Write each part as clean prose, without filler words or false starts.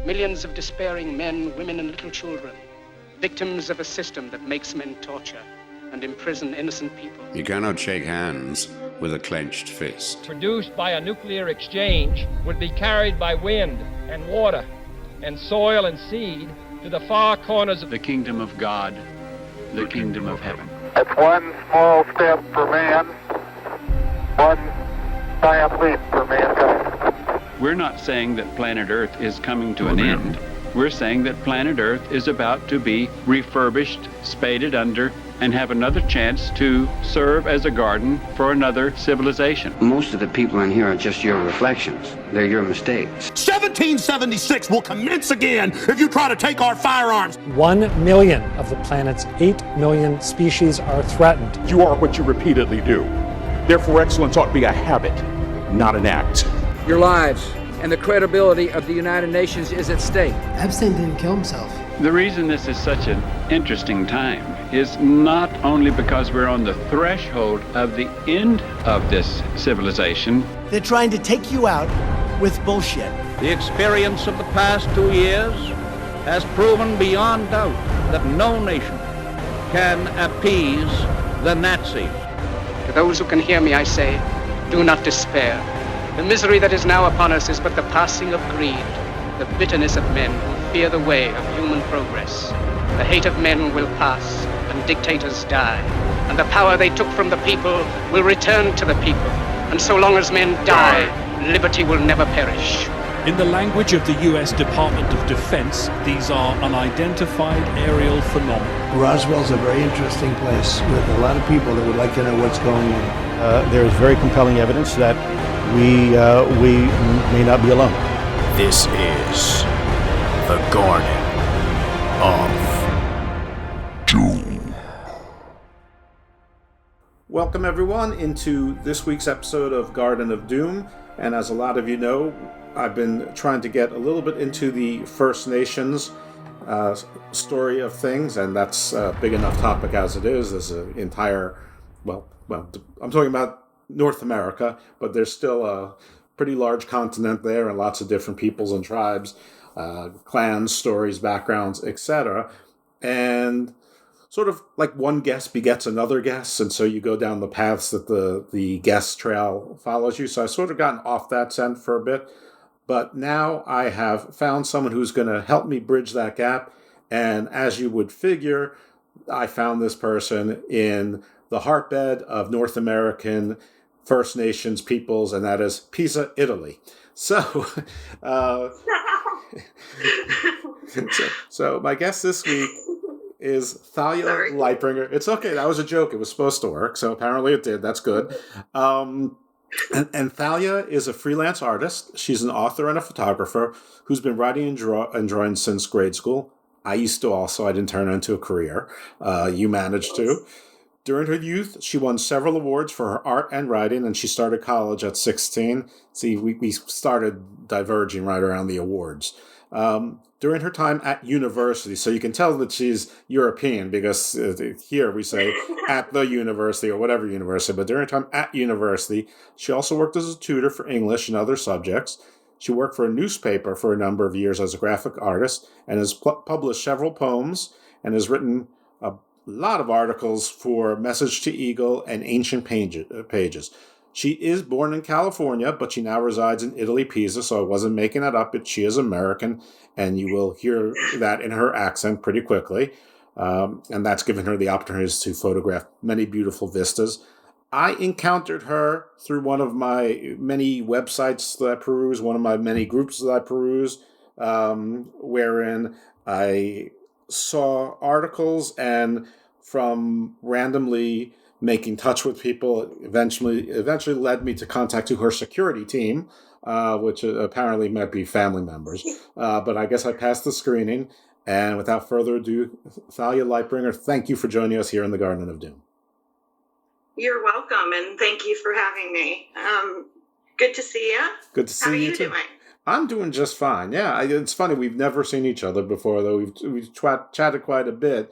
Millions of despairing men, women, and little children, victims of a system that makes men torture and imprison innocent people. You cannot shake hands with a clenched fist. Produced by a nuclear exchange would be carried by wind and water and soil and seed to the far corners of the kingdom of God, the kingdom of heaven. It's one small step for man, one giant leap for mankind. We're not saying that planet Earth is coming to an end. We're saying that planet Earth is about to be refurbished, spaded under, and have another chance to serve as a garden for another civilization. Most of the people in here are just your reflections. They're your mistakes. 1776 will commence again if you try to take our firearms. 1 million of the planet's 8 million species are threatened. You are what you repeatedly do. Therefore, excellence ought to be a habit, not an act. Your lives and the credibility of the United Nations is at stake. Epstein didn't kill himself. The reason this is such an interesting time is not only because we're on the threshold of the end of this civilization. They're trying to take you out with bullshit. The experience of the past 2 years has proven beyond doubt that no nation can appease the Nazis. To those who can hear me, I say, do not despair. The misery that is now upon us is but the passing of greed, the bitterness of men who fear the way of human progress. The hate of men will pass, and dictators die, and the power they took from the people will return to the people. And so long as men die, liberty will never perish. In the language of the U.S. Department of Defense, these are unidentified aerial phenomena. Roswell's a very interesting place with a lot of people that would like to know what's going on. There is very compelling evidence that we may not be alone. This is the Garden of Doom. Welcome everyone into this week's episode of Garden of Doom. And as a lot of you know, I've been trying to get a little bit into the First Nations story of things, and that's a big enough topic as it is. There's an entire, well, I'm talking about North America, but there's still a pretty large continent there and lots of different peoples and tribes, clans, stories, backgrounds, etc. And sort of like one guest begets another guest, and so you go down the paths that the guest trail follows you. So I've sort of gotten off that scent for a bit, but now I have found someone who's going to help me bridge that gap. And as you would figure, I found this person in the heartbed of North American First Nations peoples, and that is Pisa, Italy. So, so my guest this week is Thalia Lightbringer. It's okay, that was a joke. It was supposed to work, so apparently it did. That's good. And Thalia is a freelance artist. She's an author and a photographer who's been writing and drawing since grade school. I used to also. I didn't turn it into a career. You managed to. During her youth, she won several awards for her art and writing, and she started college at 16. See, we started diverging right around the awards. During her time at university, so you can tell that she's European, because here we say at the university or whatever university, but during her time at university, she also worked as a tutor for English and other subjects. She worked for a newspaper for a number of years as a graphic artist and has published several poems and has written a lot of articles for Message to Eagle and Ancient Pages. She is born in California, but she now resides in Italy, Pisa, so I wasn't making that up, but she is American, and you will hear that in her accent pretty quickly. And that's given her the opportunities to photograph many beautiful vistas. I encountered her through one of my many websites that I peruse, one of my many groups that I peruse, wherein I saw articles, and from randomly making touch with people eventually led me to contact her security team, which apparently might be family members. But I guess I passed the screening. And without further ado, Thalia Lightbringer, thank you for joining us here in the Garden of Doom. You're welcome, and thank you for having me. Good to see you. Good to see you too. How are you doing? I'm doing just fine. Yeah, it's funny. We've never seen each other before, though. We've chatted quite a bit.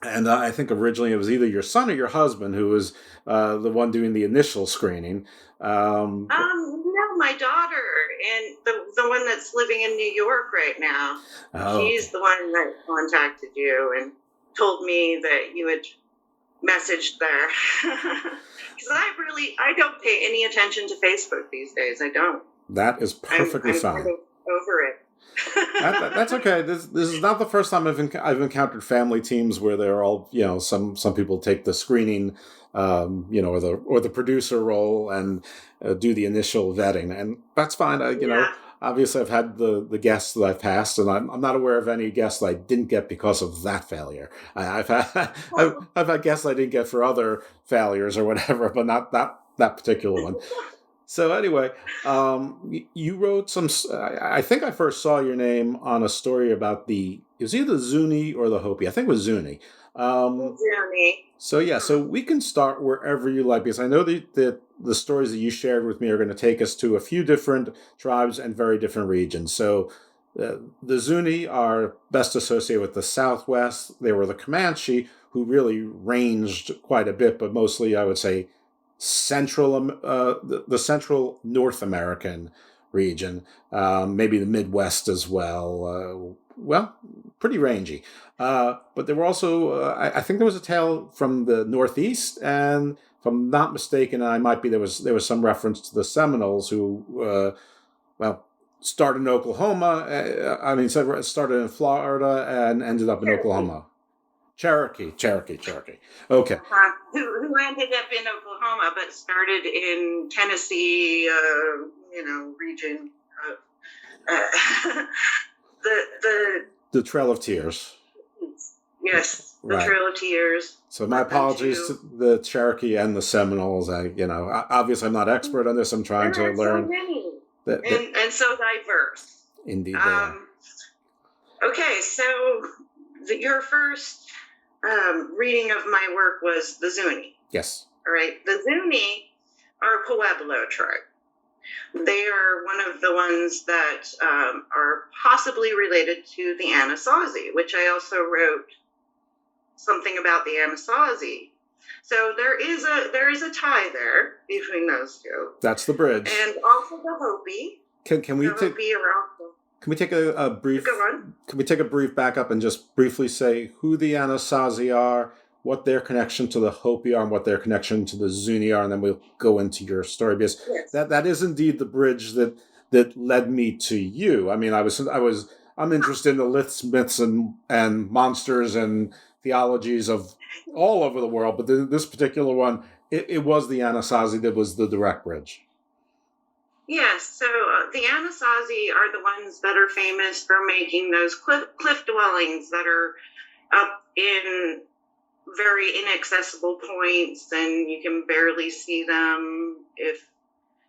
And I think originally it was either your son or your husband who was the one doing the initial screening. No, my daughter and the one that's living in New York right now. Oh. She's the one that contacted you and told me that you had messaged there. Because I don't pay any attention to Facebook these days. I don't. That is perfectly I'm fine. over it. That's okay. This is not the first time I've encountered family teams where they're all, some people take the screening, or the producer role and do the initial vetting, and that's fine. Obviously I've had the guests that I've passed, and I'm not aware of any guests that I didn't get because of that failure. I've had guests I didn't get for other failures or whatever, but not that particular one. So anyway, you wrote some. I think I first saw your name on a story about it was either Zuni or the Hopi. I think it was Zuni. Zuni. So we can start wherever you like, because I know that the stories that you shared with me are going to take us to a few different tribes and very different regions. So the Zuni are best associated with the Southwest. They were the Comanche, who really ranged quite a bit, but mostly I would say the central North American region, maybe the Midwest as well. Pretty rangy. But there were also, I think there was a tale from the Northeast, and if I'm not mistaken, there was some reference to the Seminoles who, started in Oklahoma. Started in Florida and ended up in Oklahoma. Cherokee. Okay. Who ended up in Oklahoma, but started in Tennessee, region. The Trail of Tears. Yes, the Right. Trail of Tears. So my apologies to the Cherokee and the Seminoles. Obviously I'm not expert on this. I'm trying to learn. So many. And so diverse. Indeed. Okay, so your first reading of my work was the Zuni. Yes. All right. The Zuni are a Pueblo tribe. They are one of the ones that are possibly related to the Anasazi, which I also wrote something about the Anasazi. So there is a tie there between those two. That's the bridge. And also the Hopi. Can we take a brief? Go on. Can we take a brief backup and just briefly say who the Anasazi are, what their connection to the Hopi are, and what their connection to the Zuni are, and then we'll go into your story, because that is indeed the bridge that led me to you. I mean, I'm interested in the myths and monsters and theologies of all over the world, but this particular one, it was the Anasazi that was the direct bridge. Yes, so the Anasazi are the ones that are famous for making those cliff dwellings that are up in very inaccessible points, and you can barely see them if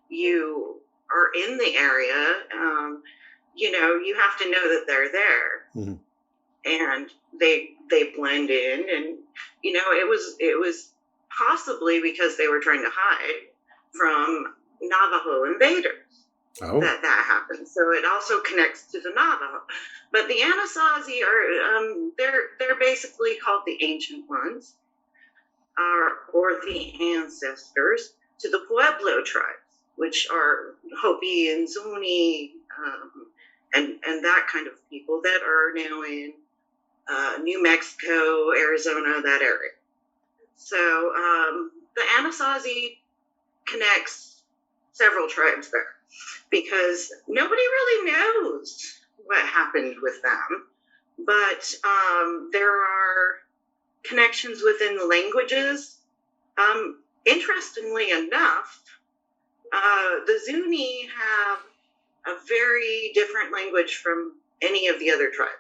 you are in the area. You have to know that they're there. Mm-hmm. And they blend in, and it was possibly because they were trying to hide from Navajo invaders that happened. So it also connects to the Navajo. But the Anasazi are they're basically called the Ancient Ones, or the ancestors to the Pueblo tribes, which are Hopi and Zuni, and that kind of people that are now in New Mexico, Arizona, that area. So the Anasazi connects several tribes there, because nobody really knows what happened with them. But there are connections within the languages. Interestingly enough, the Zuni have a very different language from any of the other tribes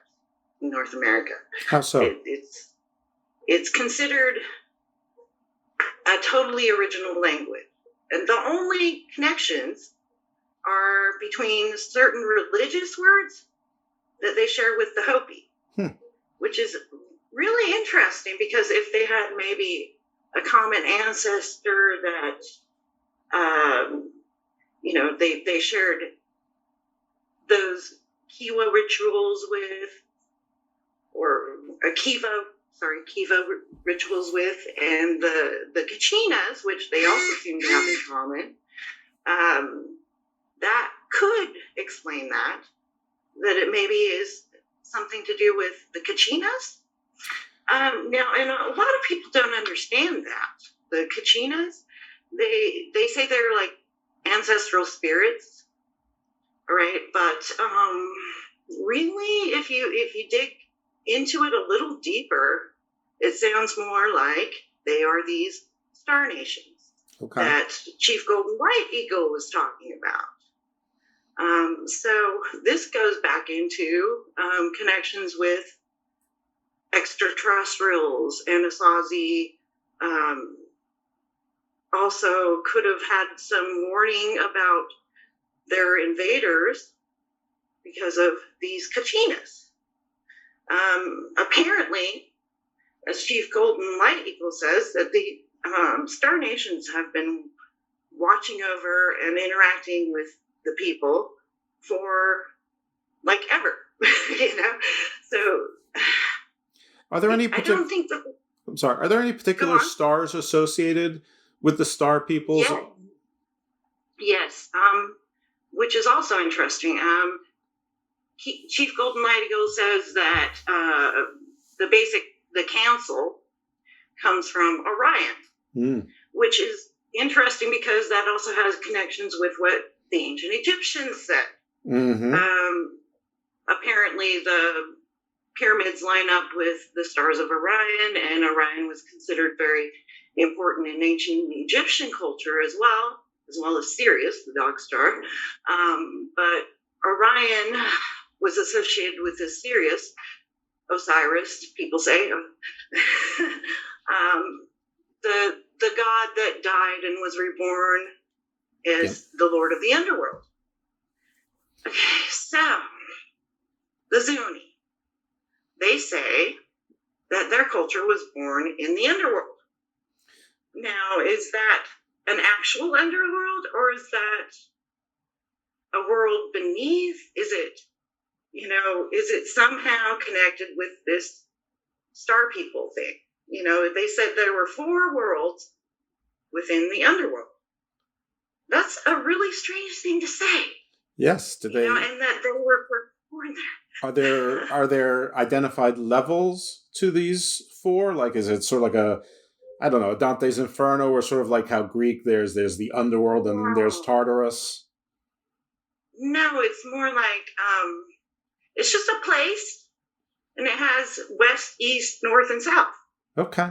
in North America. How so? It's considered a totally original language. And the only connections are between certain religious words that they share with the Hopi, which is really interesting, because if they had maybe a common ancestor that, they shared those Kiwa rituals with, or Kiva rituals with, and the Kachinas, which they also seem to have in common, that could explain that it maybe is something to do with the Kachinas. Now, and a lot of people don't understand that. The Kachinas, they say they're like ancestral spirits, right? But really, if you dig into it a little deeper, it sounds more like they are these star nations that Chief Golden White Eagle was talking about. So this goes back into connections with extraterrestrials. Anasazi also could have had some warning about their invaders because of these Kachinas. Apparently, as Chief Golden Light Eagle says, that the Star Nations have been watching over and interacting with the people for like ever, So, are there any? I don't think that. I'm sorry. Are there any particular stars associated with the Star Peoples? Yeah. Yes. Which is also interesting. Chief Golden Light Eagle says that the council comes from Orion, which is interesting because that also has connections with what the ancient Egyptians said. Apparently, the pyramids line up with the stars of Orion, and Orion was considered very important in ancient Egyptian culture as well as Sirius, the dog star. But Orion was associated with the Sirius, Osiris, people say, the god that died and was reborn as the Lord of the Underworld. Okay, so the Zuni, they say that their culture was born in the underworld. Now, is that an actual underworld, or is that a world beneath? Is it somehow connected with this star people thing? They said there were 4 worlds within the underworld. That's a really strange thing to say. Yes, did they? And that they were born there. Are there identified levels to these 4? Like, is it sort of like I don't know, Dante's Inferno, or sort of like how Greek there's the underworld and then there's Tartarus? No, it's more like it's just a place, and it has west, east, north, and south. Okay.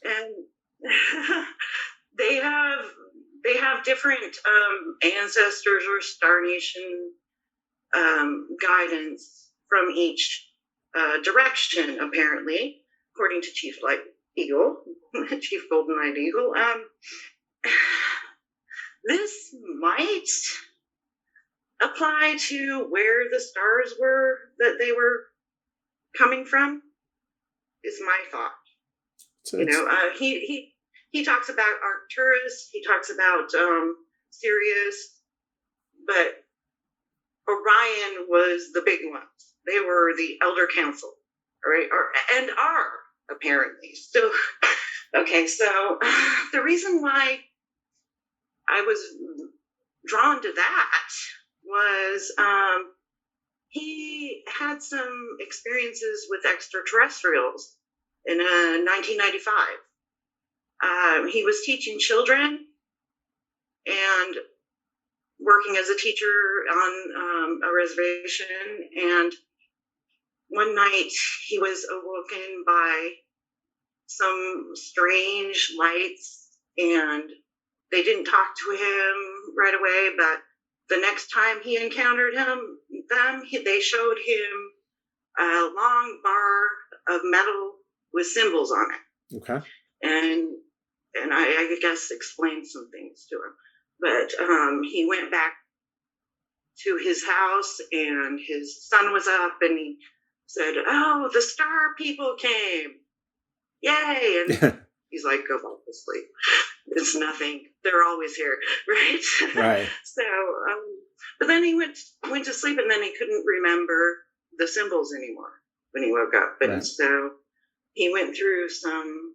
And they have different ancestors or Star Nation guidance from each direction, apparently, according to Chief Light Eagle, Chief Golden Light Eagle. This might apply to where the stars were that they were coming from, is my thought. He talks about Arcturus, he talks about Sirius, but Orion was the big ones. They were the Elder Council, right? And are, apparently. So, okay, so the reason why I was drawn to that was he had some experiences with extraterrestrials in 1995. He was teaching children and working as a teacher on a reservation, and one night he was awoken by some strange lights, and they didn't talk to him right away, but the next time he encountered they showed him a long bar of metal with symbols on it. Okay. And I guess explained some things to him. But he went back to his house, and his sun was up, and he said, "Oh, the star people came. Yay." And he's like, "Go back to sleep. It's nothing. They're always here." Right? Right. So, but then he went to sleep, and then he couldn't remember the symbols anymore when he woke up. And so he went through some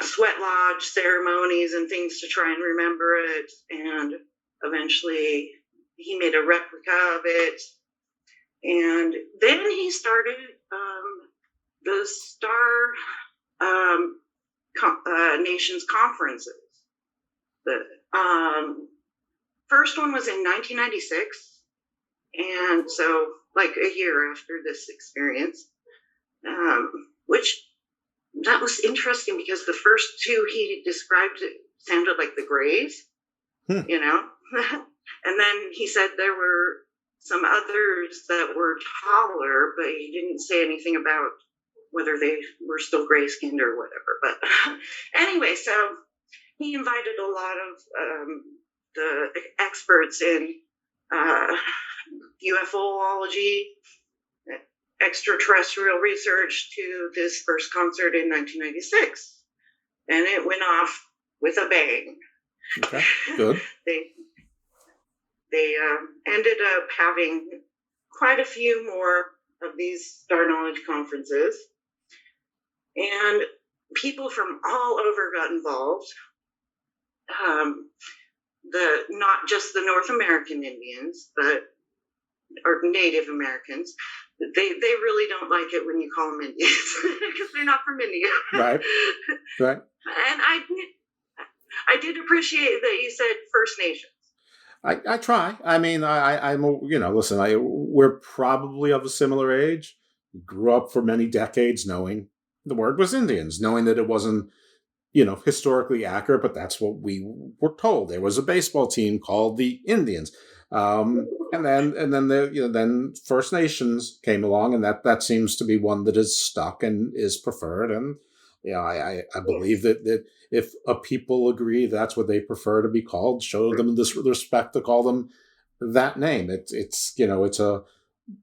sweat lodge ceremonies and things to try and remember it. And Eventually, he made a replica of it. And then he started the Star Nations conferences. The first one was in 1996, and so like a year after this experience, which that was interesting because the first two he described sounded like the Greys, you know, and then he said there were some others that were taller, but he didn't say anything about whether they were still gray-skinned or whatever. But anyway, so he invited a lot of the experts in UFOlogy, extraterrestrial research to this first concert in 1996. And it went off with a bang. Okay, good. They ended up having quite a few more of these Star Knowledge conferences. And people from all over got involved. Not just the North American Indians, or Native Americans. They really don't like it when you call them Indians because they're not from India. Right. And I did appreciate that you said First Nations. I try. I mean, I'm, listen, we're probably of a similar age. Grew up for many decades knowing the word was Indians, knowing that it wasn't, historically accurate, but that's what we were told. There was a baseball team called the Indians. And then First Nations came along, and that seems to be one that is stuck and is preferred. And, I believe that if a people agree that's what they prefer to be called, show them this respect to call them that name. It's a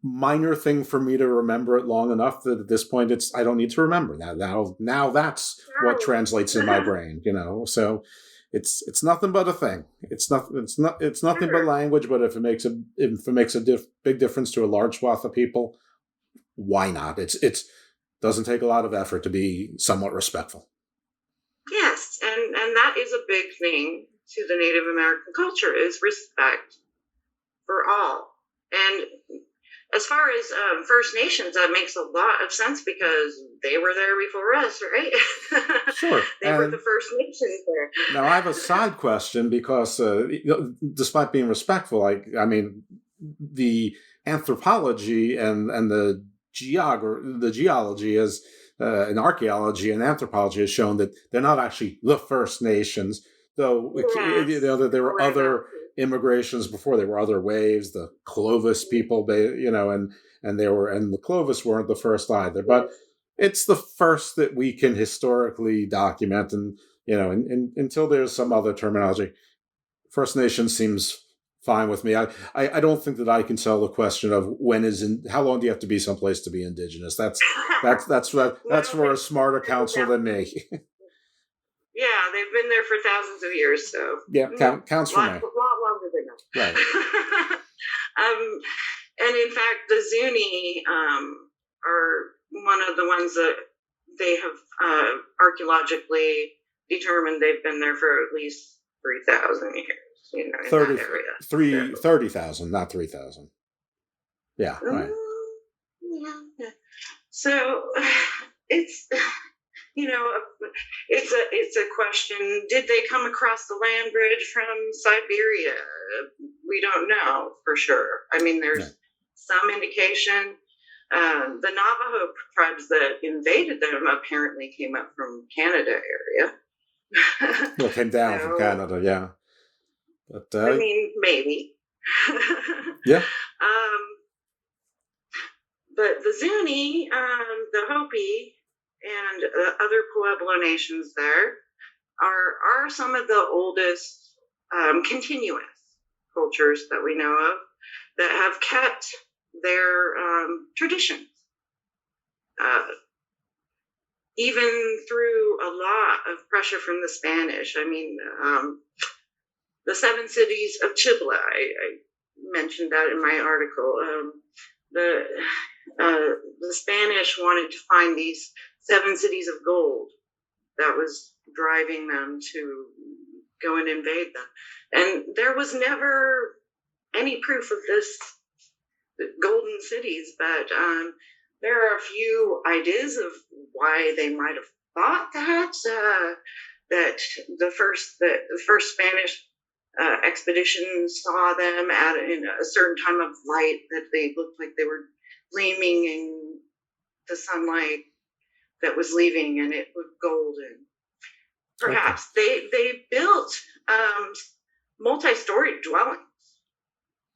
minor thing for me to remember it long enough that at this point I don't need to remember now that's what translates in my brain, so it's nothing but a thing. It's nothing but language, but if it makes a big difference to a large swath of people, why not? It's doesn't take a lot of effort to be somewhat respectful. Yes, and that is a big thing to the Native American culture is respect for all. And as far as First Nations, that makes a lot of sense because they were there before us, right? Sure. They were the First Nations there. Now, I have a side question because despite being respectful, the anthropology and the geology is and archaeology and anthropology has shown that they're not actually the First Nations, though that there were other immigrations before. There were other waves, the Clovis people, and the Clovis weren't the first either, but it's the first that we can historically document. And until there's some other terminology, First Nation seems fine with me. I don't think that I can settle the question of how long do you have to be someplace to be indigenous. That's for a smarter council than me. Yeah, they've been there for thousands of years, so yeah, counts for me. A lot longer than that. Right. And in fact, the Zuni are one of the ones that they have archaeologically determined they've been there for at least 3,000 years. In that area. 30,000, not 3,000. Yeah, right. Yeah. So it's. It's a question. Did they come across the land bridge from Siberia? We don't know for sure. I mean, there's some indication. The Navajo tribes that invaded them apparently came up from Canada area. Well, came down from Canada, yeah. But maybe. Yeah. But the Zuni, the Hopi, and other Pueblo nations there are some of the oldest continuous cultures that we know of that have kept their traditions. Even through a lot of pressure from the Spanish. I mean, the 7 cities of Chibla, I mentioned that in my article. The Spanish wanted to find these 7 cities of gold. That was driving them to go and invade them. And there was never any proof of this golden cities, but there are a few ideas of why they might have thought that the first Spanish expedition saw them in a certain time of light, that they looked like they were gleaming in the sunlight that was leaving, and it was golden. Perhaps they built multi-storied dwellings,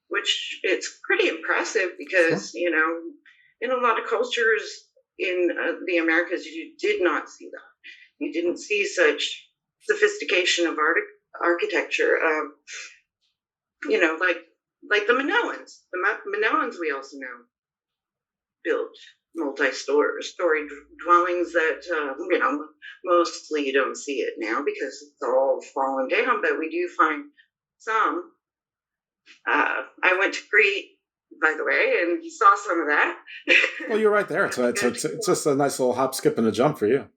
which it's pretty impressive because, you know, in a lot of cultures in the Americas, you did not see that. You didn't see such sophistication of architecture. You know, like the Minoans. The Minoans, we also know, built multi-story dwellings that, you know, mostly you don't see it now because it's all fallen down, but we do find some. I went to Crete, by the way, and you saw some of that. Well, you're right there. It's just a nice little hop, skip, and a jump for you.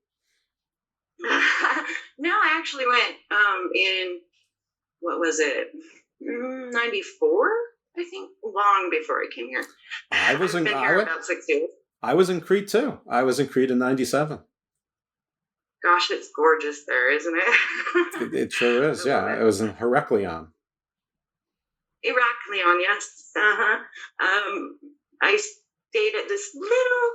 No, I actually went in, what was it, 94, I think, long before I came here. I've been here about 6 years. I was in Crete, too. I was in Crete in 97. Gosh, it's gorgeous there, isn't it? It sure is, yeah. I was in Heraklion. Heraklion, yes. I stayed at this little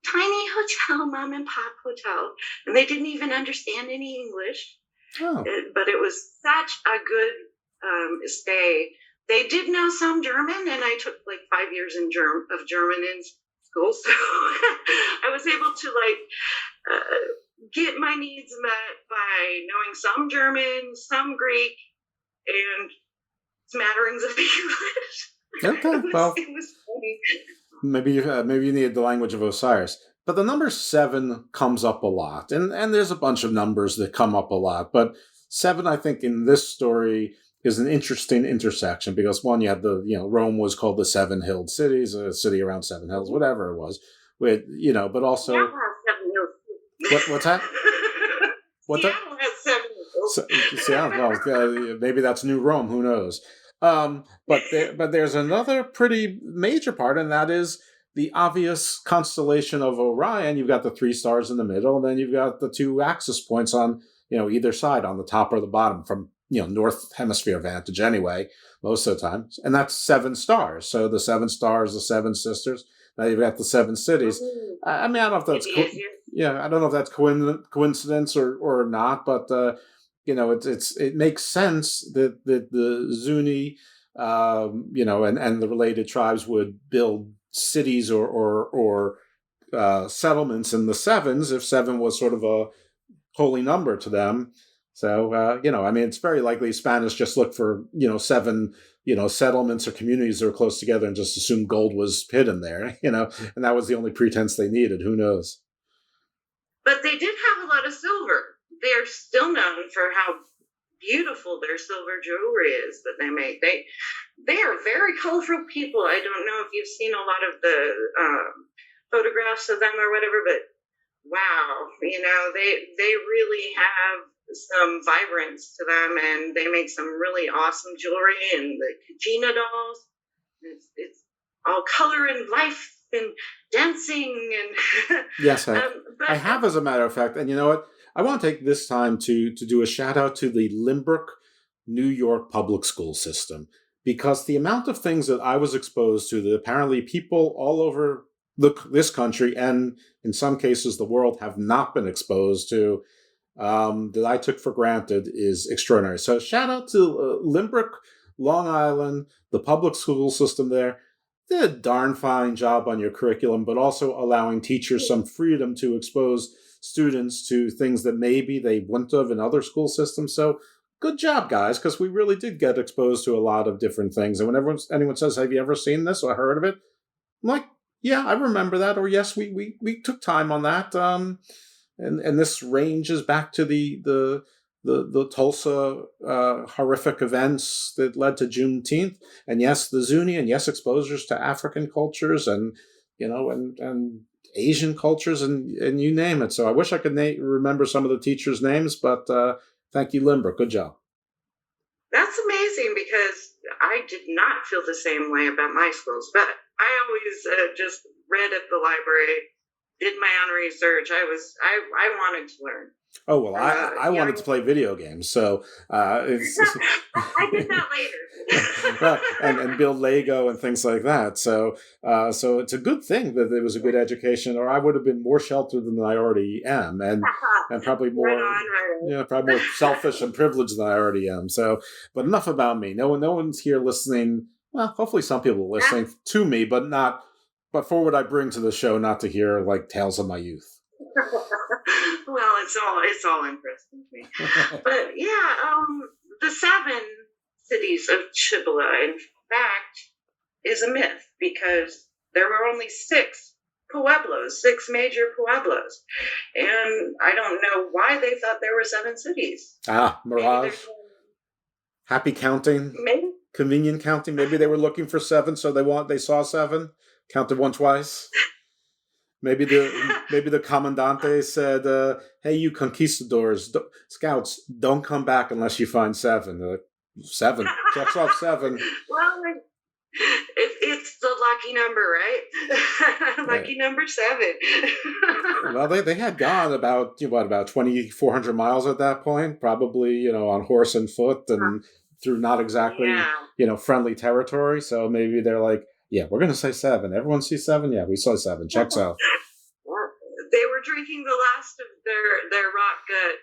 tiny hotel, mom and pop hotel, and they didn't even understand any English. Oh. But it was such a good stay. They did know some German, and I took like 5 years of German in school, so I was able to get my needs met by knowing some German, some Greek, and smatterings of English. Okay, well, it was funny. Maybe you needed the language of Osiris. But the number 7 comes up a lot, and there's a bunch of numbers that come up a lot. But 7, I think, in this story is an interesting intersection because one, you had Rome was called the 7 Hilled Cities, a city around 7 hills, whatever it was. With but also Seattle has 7 hills. What's that? Seattle has 7 hills. Seattle, well, maybe that's New Rome. Who knows? But there's another pretty major part, and that is the obvious constellation of Orion. You've got the 3 stars in the middle, and then you've got the 2 axis points on either side, on the top or the bottom, from North Hemisphere vantage anyway, most of the time. And that's 7 stars. So the 7 stars, the 7 sisters. Now you've got the 7 cities. I mean, I don't know if that's I don't know if that's coincidence or not, but it makes sense that the Zuni, and the related tribes would build cities or settlements in the 7s if 7 was sort of a holy number to them. So, I mean, it's very likely Spanish just looked for, 7, settlements or communities that were close together and just assumed gold was hidden there, and that was the only pretense they needed. Who knows? But they did have a lot of silver. They are still known for how beautiful their silver jewelry is that they make. They are very colorful people. I don't know if you've seen a lot of the photographs of them or whatever, but wow, they really have some vibrance to them, and they make some really awesome jewelry, and the Kajina dolls. It's all color and life and dancing and yes, I have, as a matter of fact, and you know what? I want to take this time to do a shout out to the Limbrick, New York public school system, because the amount of things that I was exposed to that apparently people all over this country and in some cases the world have not been exposed to, that I took for granted, is extraordinary. So shout out to Limbrick, Long Island, the public school system there. Did a darn fine job on your curriculum, but also allowing teachers some freedom to expose students to things that maybe they wouldn't have in other school systems. So good job, guys, because we really did get exposed to a lot of different things. And whenever anyone says, have you ever seen this or heard of it? I'm like, yeah, I remember that. Or yes, we took time on that. And this ranges back to the Tulsa horrific events that led to Juneteenth, and yes, the Zuni, and yes, exposures to African cultures and and Asian cultures and you name it. So I wish I could remember some of the teachers' names, but thank you, Limbrick. Good job. That's amazing because I did not feel the same way about my schools, but I always just read at the library, did my own research. I wanted to learn. Oh, well, I wanted to play video games, so I did that later. well, and build Lego and things like that. So it's a good thing that it was a good education, or I would have been more sheltered than I already am, and probably more, probably more selfish and privileged than I already am. So, but enough about me. No one's here listening. Well, hopefully some people are listening to me, but not. But for what I bring to the show, not to hear like tales of my youth. Well, it's all interesting to me. But yeah, the 7 cities of Chibla, in fact, is a myth because there were only 6 pueblos, 6 major pueblos. And I don't know why they thought there were 7 cities. Mirage. Happy counting. Maybe. Convenient counting. Maybe they were looking for 7, so they saw 7, counted one twice. Maybe the commandante said, "Hey, you conquistadors, scouts, don't come back unless you find 7." They're like, 7 checks off 7. Well, it's the lucky number, right? Lucky number 7. Well, they had gone about 2,400 miles at that point, probably on horse and foot and through not exactly friendly territory. So maybe they're like, yeah, we're going to say 7. Everyone sees 7? Yeah, we saw 7. Checks out. They were drinking the last of their rock gut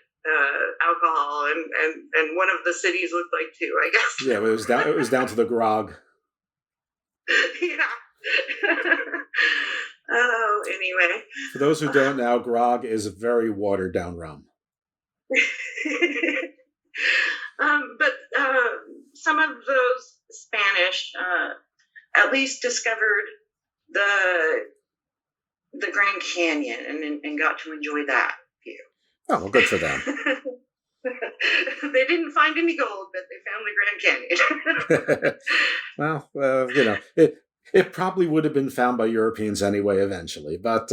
alcohol, and one of the cities looked like 2, I guess. Yeah, it was down to the grog. Yeah. Oh, anyway. For those who don't know, grog is a very watered down rum. But some of those Spanish at least discovered the Grand Canyon and got to enjoy that view. Oh, well, good for them. They didn't find any gold, but they found the Grand Canyon. Well, it probably would have been found by Europeans anyway eventually, but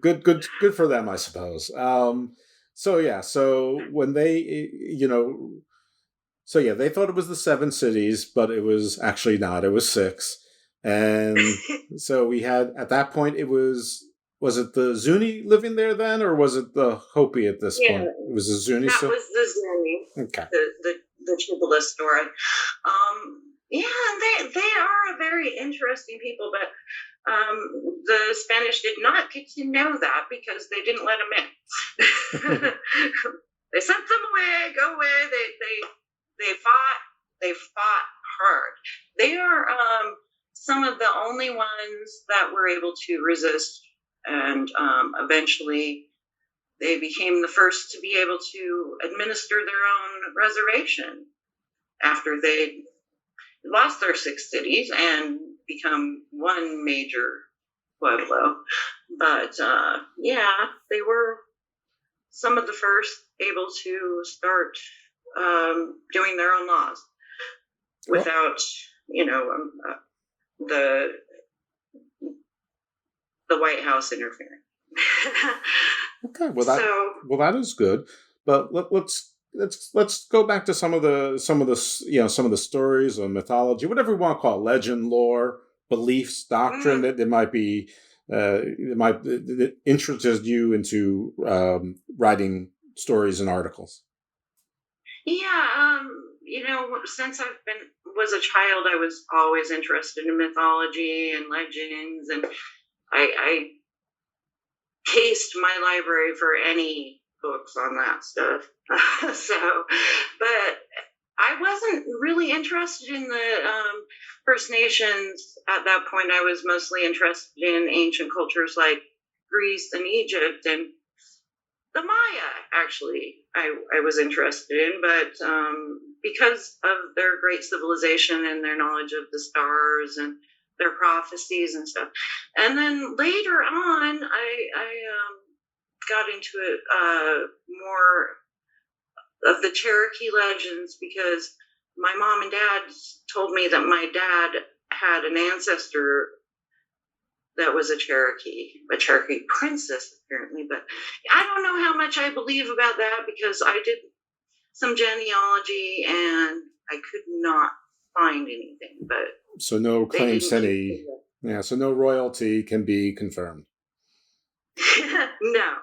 good for them, I suppose. So when they, they thought it was the 7 cities, but it was actually not. It was 6. And so we had, at that point, was it the Zuni living there then, or was it the Hopi at this point? It was the Zuni? That was the Zuni. Okay. The Chibla story. They are a very interesting people, but the Spanish did not get to know that because they didn't let them in. They sent them away, go away. They fought hard. They are some of the only ones that were able to resist, and eventually they became the first to be able to administer their own reservation after they lost their 6 cities and become one major pueblo. But they were some of the first able to start doing their own laws without, the White House interfering. Okay, that is good. But let's go back to some of the stories or mythology, whatever we want to call it, legend, lore, beliefs, doctrine that might be that interested you into writing stories and articles. Yeah, since was a child, I was always interested in mythology and legends, and I cased my library for any books on that stuff. But I wasn't really interested in the First Nations at that point. I was mostly interested in ancient cultures like Greece and Egypt, and the Maya, actually, I was interested in, but because of their great civilization and their knowledge of the stars and their prophecies and stuff. And then later on, I got into it more of the Cherokee legends because my mom and dad told me that my dad had an ancestor that was a Cherokee princess, apparently. But I don't know how much I believe about that because I some genealogy, and I could not find anything. But so no claims any. Yeah, so no royalty can be confirmed. No,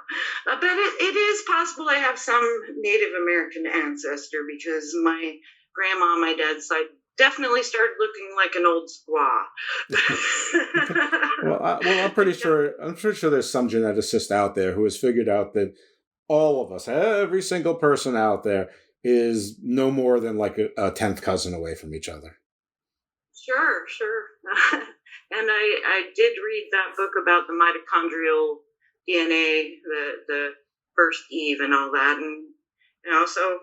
but it is possible I have some Native American ancestor, because my grandma on my dad's side definitely started looking like an old squaw. Well, I'm pretty sure there's some geneticist out there who has figured out that all of us, every single person out there, is no more than like a 10th cousin away from each other. Sure. And I did read that book about the mitochondrial DNA, the first Eve and all that. And, so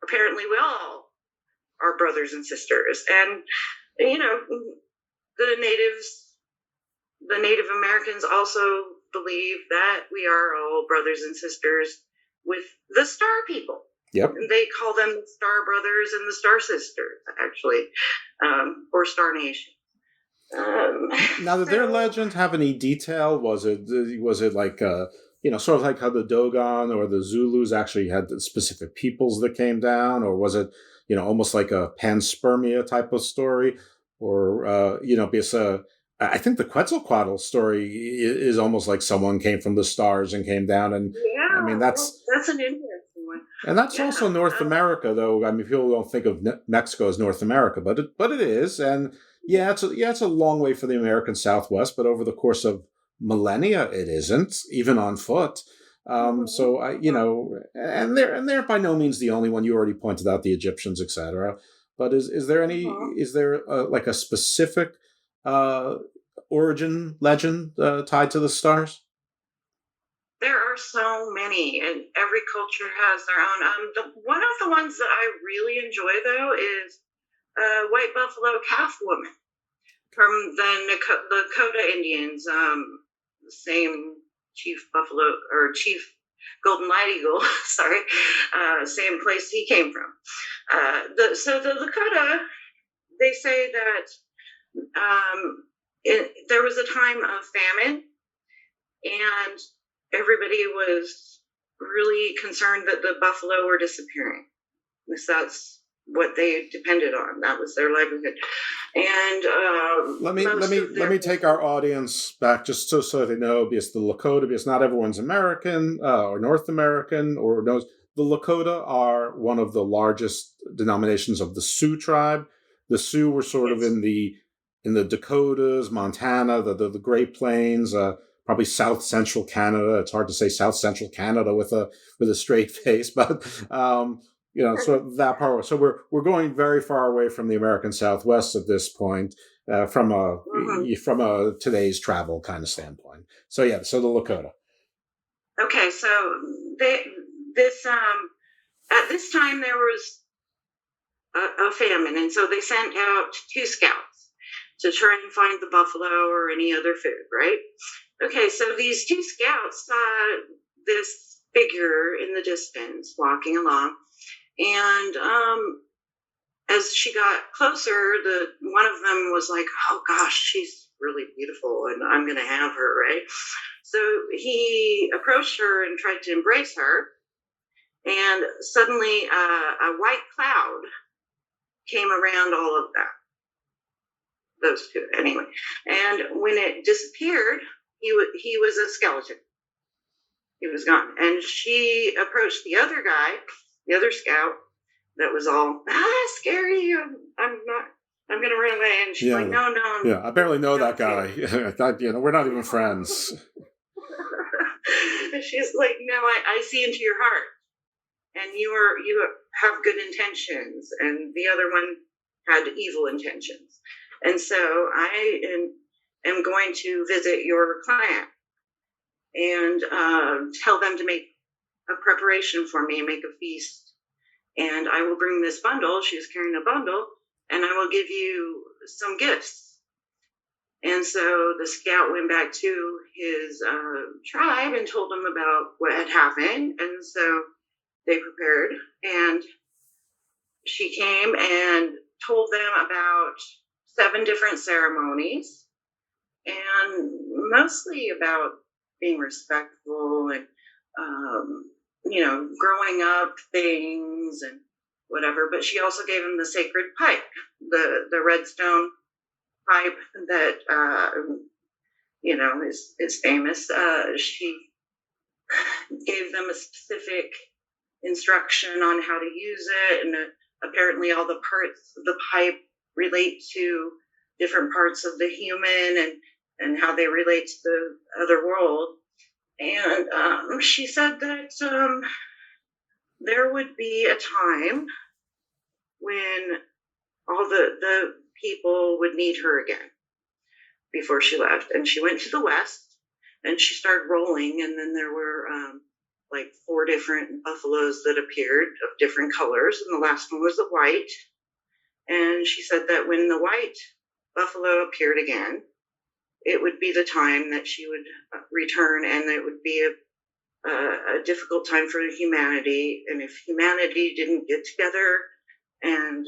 apparently we all are brothers and sisters. And, the Native Americans also believe that we are all brothers and sisters with the Star people. Yep. And they call them the Star Brothers and the Star Sisters, actually, or Star Nation. Now, did their legend have any detail? Was it like sort of like how the Dogon or the Zulus actually had the specific peoples that came down, or was it almost like a panspermia type of story, or because I think the Quetzalcoatl story is almost like someone came from the stars and came down, and yeah, I mean that's an interesting one. And that's also North America, though. I mean, people don't think of Mexico as North America, but it is. And it's a long way for the American Southwest, but over the course of millennia, it isn't, even on foot. So and they're by no means the only one. You already pointed out the Egyptians, etc. But is there like a specific origin legend tied to the stars? There are so many, and every culture has their own. One of the ones that I really enjoy, though, is White Buffalo Calf Woman from the Lakota Indians. Same Chief Buffalo, or Chief Golden Light Eagle, sorry, same place he came from. So the Lakota, they say that there was a time of famine, and everybody was really concerned that the buffalo were disappearing, because that's what they depended on. That was their livelihood. And let me take our audience back just so they know, because the Lakota, because not everyone's American or North American or knows, the Lakota are one of the largest denominations of the Sioux tribe. The Sioux were sort of in the Dakotas, Montana, the Great Plains, probably South Central Canada. It's hard to say South Central Canada with a straight face, but so that part. So we're going very far away from the American Southwest at this point, from a today's travel kind of standpoint. So the Lakota. Okay, so at this time there was a famine, and so they sent out 2 scouts to try and find the buffalo or any other food, right? Okay, so these 2 scouts saw this figure in the distance walking along, and as she got closer, one of them was like, "Oh gosh, she's really beautiful, and I'm going to have her," right? So he approached her and tried to embrace her, and suddenly a white cloud came around all of that. Those 2, anyway. And when it disappeared, he was a skeleton. He was gone. And she approached the other guy, the other scout, that was all, scary. I'm going to run away. And she's like, no. Yeah, I barely know that guy. We're not even friends. She's like, no, I see into your heart. And you have good intentions. And the other one had evil intentions. And so I am going to visit your client and tell them to make a preparation for me and make a feast. And I will bring this bundle. She was carrying a bundle, and I will give you some gifts. And so the scout went back to his tribe and told them about what had happened. And so they prepared, and she came and told them about 7 different ceremonies, and mostly about being respectful and growing up things and whatever. But she also gave him the sacred pipe, the redstone pipe that is famous. She gave them a specific instruction on how to use it, and apparently all the parts of the pipe relate to different parts of the human and how they relate to the other world. And she said that there would be a time when all the people would need her again before she left. And she went to the west and she started rolling, and then there were like 4 different buffaloes that appeared of different colors, and the last one was the white. And she said that when the white buffalo appeared again, it would be the time that she would return, and it would be a difficult time for humanity. And if humanity didn't get together and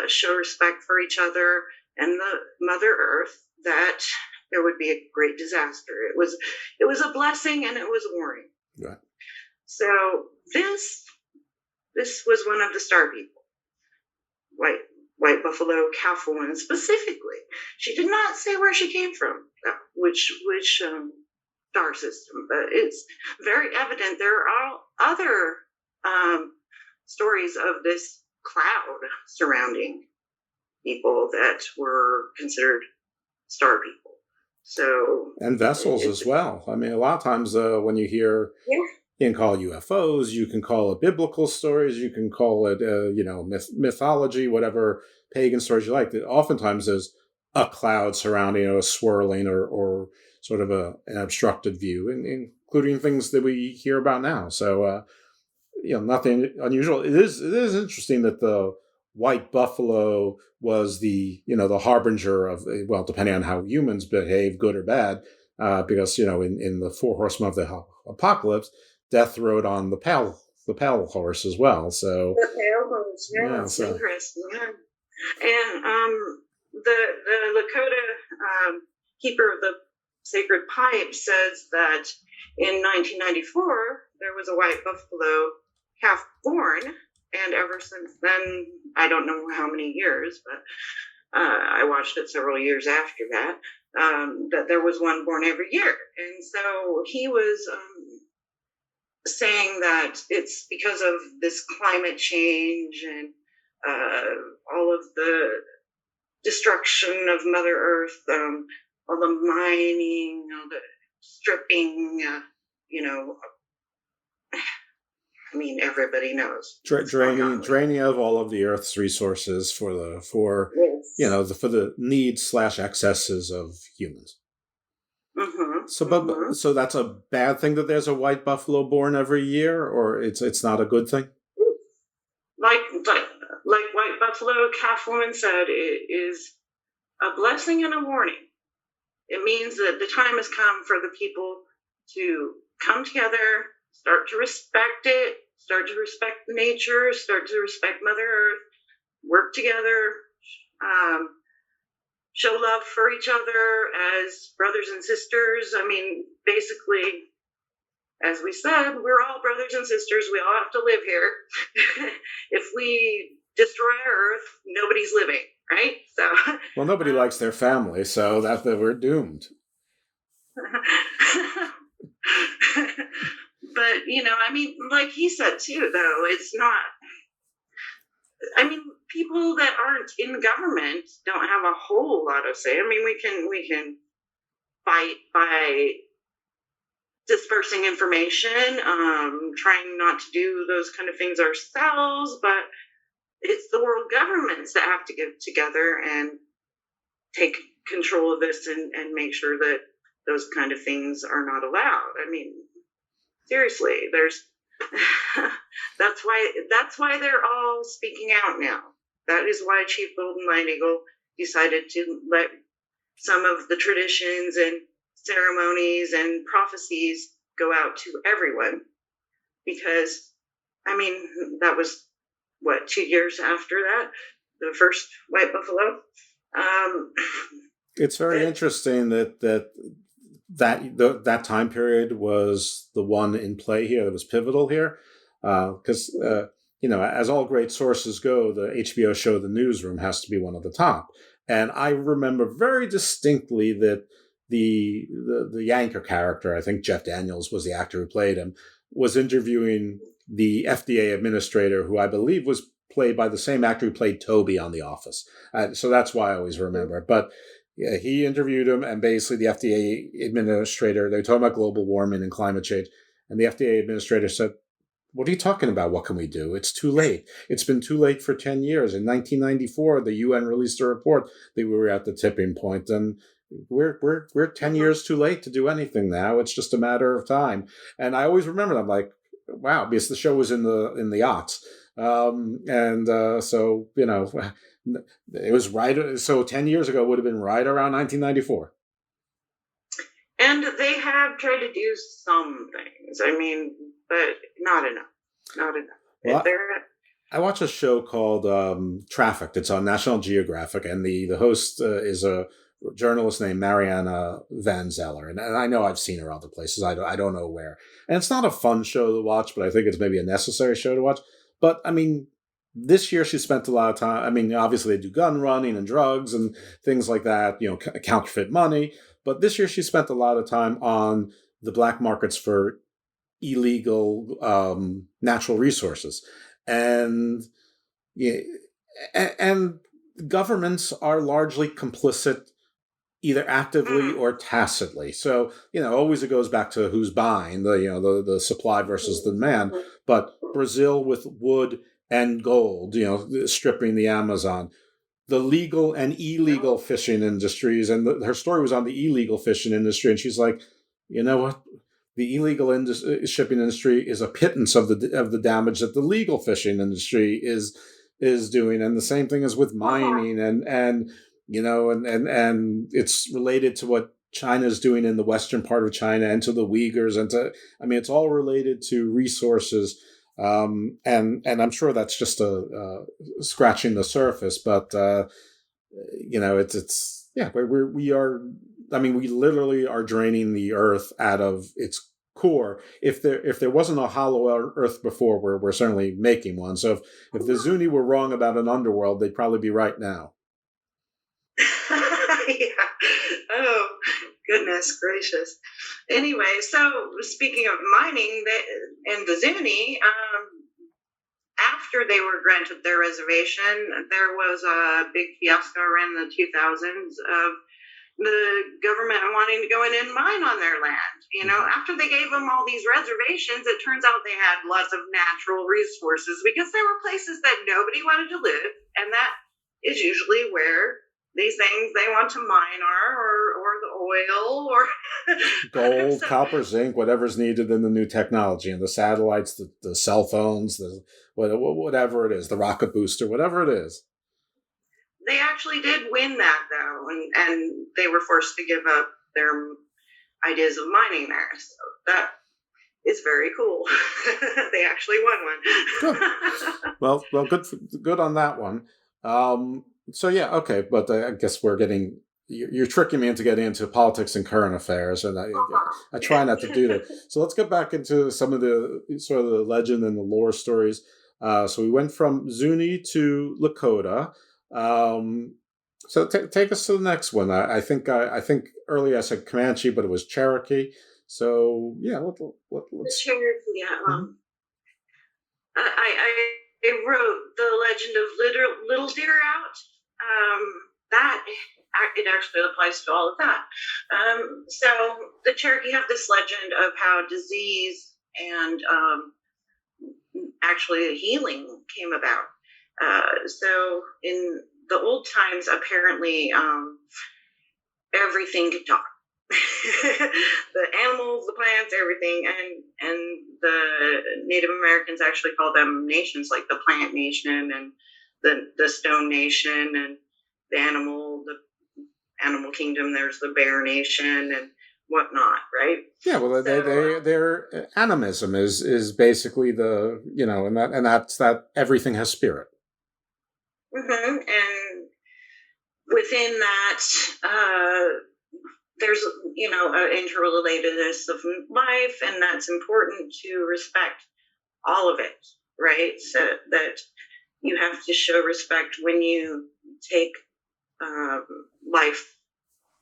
show respect for each other and the Mother Earth, that there would be a great disaster. It was a blessing and it was a warning. Right. So this was one of the star people, white buffalo calf woman specifically. She did not say where she came from, which star system, but it's very evident. There are other stories of this cloud surrounding people that were considered star people. So, and vessels as well. I mean, a lot of times when you hear, you can call it UFOs, you can call it biblical stories, you can call it, mythology, whatever pagan stories you like. That oftentimes there's a cloud surrounding, a swirling or sort of an obstructed view, including things that we hear about now. So, nothing unusual. It is interesting that the white buffalo was the harbinger of, well, depending on how humans behave, good or bad, because, in the 4 horsemen of the apocalypse, death rode on the pale horse as well. So the pale horse, it's interesting. Yeah. And the Lakota keeper of the sacred pipe says that in 1994 there was a white buffalo calf born, and ever since then, I don't know how many years, but I watched it several years after that, that there was one born every year. And so he was saying that it's because of this climate change and all of the destruction of Mother Earth, all the mining, all the stripping, I mean, everybody knows. Draining of all of the Earth's resources for the needs/excesses of humans. Mm-hmm. So that's a bad thing that there's a white buffalo born every year, or it's not a good thing? Like White Buffalo Calf Woman said, it is a blessing and a warning. It means that the time has come for the people to come together, start to respect it, start to respect nature, start to respect Mother Earth, work together, show love for each other as brothers and sisters. I mean, basically, as we said, we're all brothers and sisters. We all have to live here. If we destroy our Earth, nobody's living, right? So, well, nobody likes their family, so that we're doomed. But, I mean, like he said too, though, it's not, I mean, people that aren't in government don't have a whole lot of say. I mean, we can fight by dispersing information, trying not to do those kind of things ourselves, but it's the world governments that have to get together and take control of this and make sure that those kind of things are not allowed. I mean, seriously, that's why they're all speaking out now. That is why Chief Golden Light Eagle decided to let some of the traditions and ceremonies and prophecies go out to everyone, because, I mean, that was, 2 years after that, the first white buffalo. It's very interesting that time period was the one in play here that was pivotal here. because as all great sources go, the HBO show The Newsroom has to be one of the top. And I remember very distinctly that the anchor character, I think Jeff Daniels was the actor who played him, was interviewing the FDA administrator, who I believe was played by the same actor who played Toby on The Office. So that's why I always remember. But yeah, he interviewed him, and basically the FDA administrator, they were talking about global warming and climate change, and the FDA administrator said, "What are you talking about? What can we do? It's too late. It's been too late for 10 years. In 1994, the UN released a report that we were at the tipping point, and we're 10 years too late to do anything now. It's just a matter of time." And I always remember that. I'm like, wow, because the show was in the aughts. So, it was right. So 10 years ago would have been right around 1994. And they have tried to do some things. I mean, but not enough. Not enough. Well, I watch a show called Trafficked. It's on National Geographic, and the host is a journalist named Mariana Van Zeller. And I know I've seen her other places. I don't know where. And it's not a fun show to watch, but I think it's maybe a necessary show to watch. But, I mean, this year she spent a lot of time. I mean, obviously they do gun running and drugs and things like that, counterfeit money. But this year she spent a lot of time on the black markets for illegal natural resources. And governments are largely complicit, either actively or tacitly. So, always it goes back to who's buying, the supply versus the demand. But Brazil with wood and gold, stripping the Amazon, the legal and illegal fishing industries. And her story was on the illegal fishing industry. And she's like, you know what? The illegal shipping industry is a pittance of the damage that the legal fishing industry is doing. And the same thing is with mining and it's related to what China is doing in the western part of China and to the Uyghurs it's all related to resources. And I'm sure that's just scratching the surface, but we literally are draining the earth out of its core. If there wasn't a hollow earth before, we're certainly making one. So if the Zuni were wrong about an underworld, they'd probably be right now. Yeah. Oh, goodness gracious. Anyway, so speaking of mining and the Zuni, after they were granted their reservation, there was a big fiasco around the 2000s of the government wanting to go in and mine on their land. After they gave them all these reservations, it turns out they had lots of natural resources because there were places that nobody wanted to live, and that is usually where these things they want to mine are, or the oil, or gold, copper, zinc, whatever's needed in the new technology, and the satellites, the cell phones, whatever it is, the rocket booster, whatever it is. They actually did win that, though, and they were forced to give up their ideas of mining there. So that is very cool. They actually won one. Good. Well, good on that one. So yeah, okay, but I guess you're tricking me into getting into politics and current affairs, and I try not to do that. So let's get back into some of the sort of the legend and the lore stories. So we went from Zuni to Lakota. So take us to the next one. I think earlier I said Comanche, but it was Cherokee. So yeah, let's. Cherokee. Yeah. I wrote the legend of Little Deer Out. That it actually applies to all of that. So the Cherokee have this legend of how disease and actually healing came about. So in the old times, apparently everything could talk. The animals, the plants, everything, and the Native Americans actually call them nations, like the Plant Nation and the Stone Nation, and the animal kingdom. There's the Bear Nation and whatnot, right? Yeah, well, their animism is basically the and that's that everything has spirit. Mm-hmm. And within that, there's an interrelatedness of life, and that's important to respect all of it, right? So that you have to show respect when you take life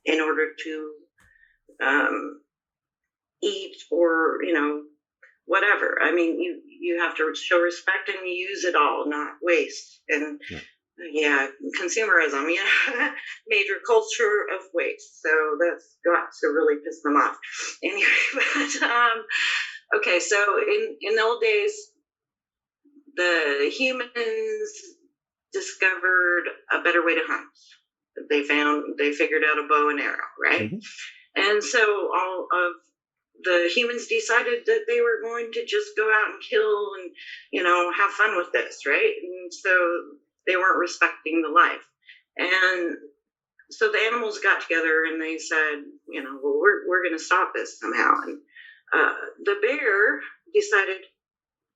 in order to eat or, whatever. I mean, you have to show respect and use it all, not waste. And consumerism, major culture of waste. So that's got to really piss them off. Anyway, but, okay, so in the old days, the humans discovered a better way to hunt. They figured out a bow and arrow, right? Mm-hmm. And so all of the humans decided that they were going to just go out and kill and, have fun with this, right? And so they weren't respecting the life. And so the animals got together and they said, well, we're going to stop this somehow. And the bear decided,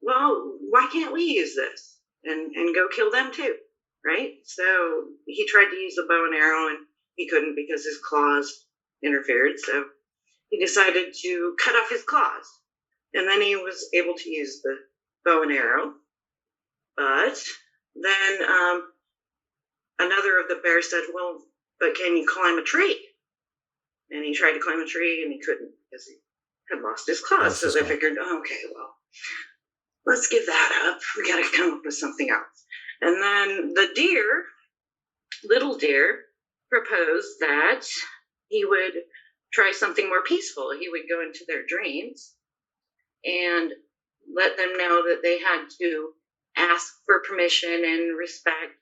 well, why can't we use this and go kill them too, right? So he tried to use the bow and arrow and he couldn't because his claws interfered. So he decided to cut off his claws. And then he was able to use the bow and arrow. But then another of the bears said, well, but can you climb a tree? And he tried to climb a tree and he couldn't because he had lost his claws. So they figured, okay, well, let's give that up. We got to come up with something else. And then the deer, little deer, proposed that he would try something more peaceful. He would go into their dreams and let them know that they had to ask for permission and respect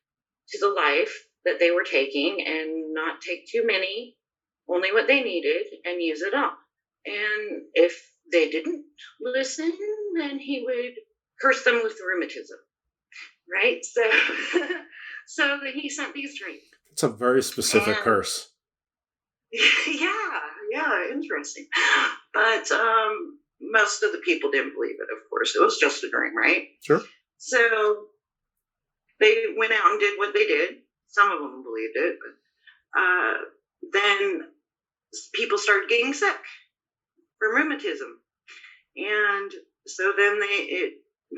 to the life that they were taking and not take too many, only what they needed, and use it all. And if they didn't listen, then he would curse them with rheumatism, right? So that he sent these dreams. It's a very specific curse. Yeah, interesting. But most of the people didn't believe it, of course. It was just a dream, right? Sure. So they went out and did what they did. Some of them believed it, but then people started getting sick from rheumatism. And so then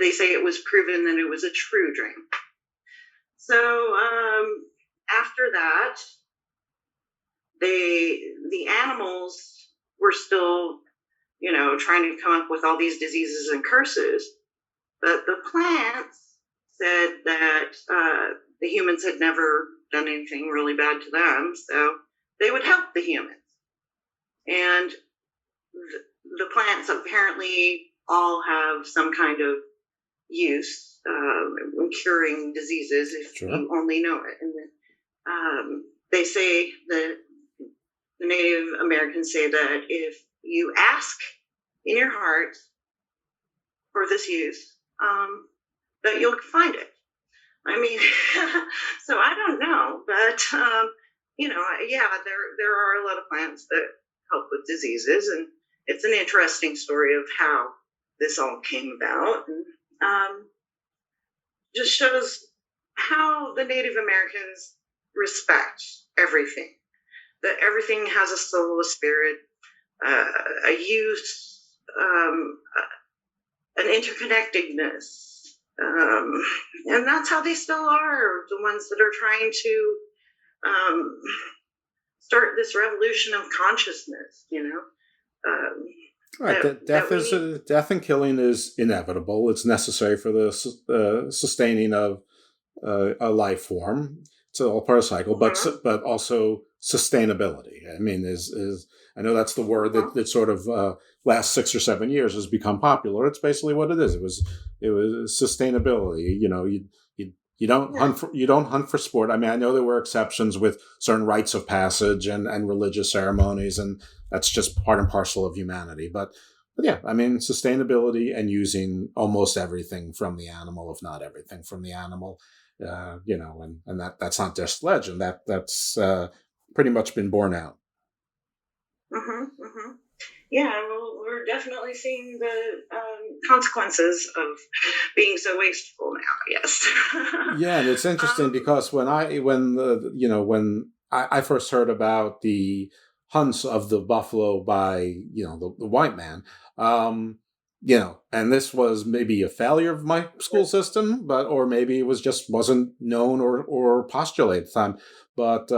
they say it was proven that it was a true dream. So after that, the animals were still, trying to come up with all these diseases and curses, but the plants said that the humans had never done anything really bad to them, so they would help the humans. And the plants apparently all have some kind of use in curing diseases if you only know it. And they say that the Native Americans say that if you ask in your heart for this use, that you'll find it. I mean, so I don't know, but there are a lot of plants that help with diseases, and it's an interesting story of how this all came about, and just shows how the Native Americans respect everything. That everything has a soul, a spirit, a use, an interconnectedness. And that's how they still are, the ones that are trying to start this revolution of consciousness, Right. Death and killing is inevitable. It's necessary for the sustaining of a life form. It's all part of the cycle, but also sustainability. I mean, I know that's the word that sort of last 6 or 7 years has become popular. It's basically what it is. It was sustainability. You don't hunt for sport. I mean, I know there were exceptions with certain rites of passage and religious ceremonies, and that's just part and parcel of humanity. But yeah, I mean, sustainability and using almost everything from the animal, if not everything from the animal. And that's not just legend. That's pretty much been borne out. Yeah, well, we're definitely seeing the consequences of being so wasteful now. Yes. Yeah, and it's interesting because when I first heard about the hunts of the buffalo by the white man, and this was maybe a failure of my school system, or maybe it was just wasn't known or postulated at the time. But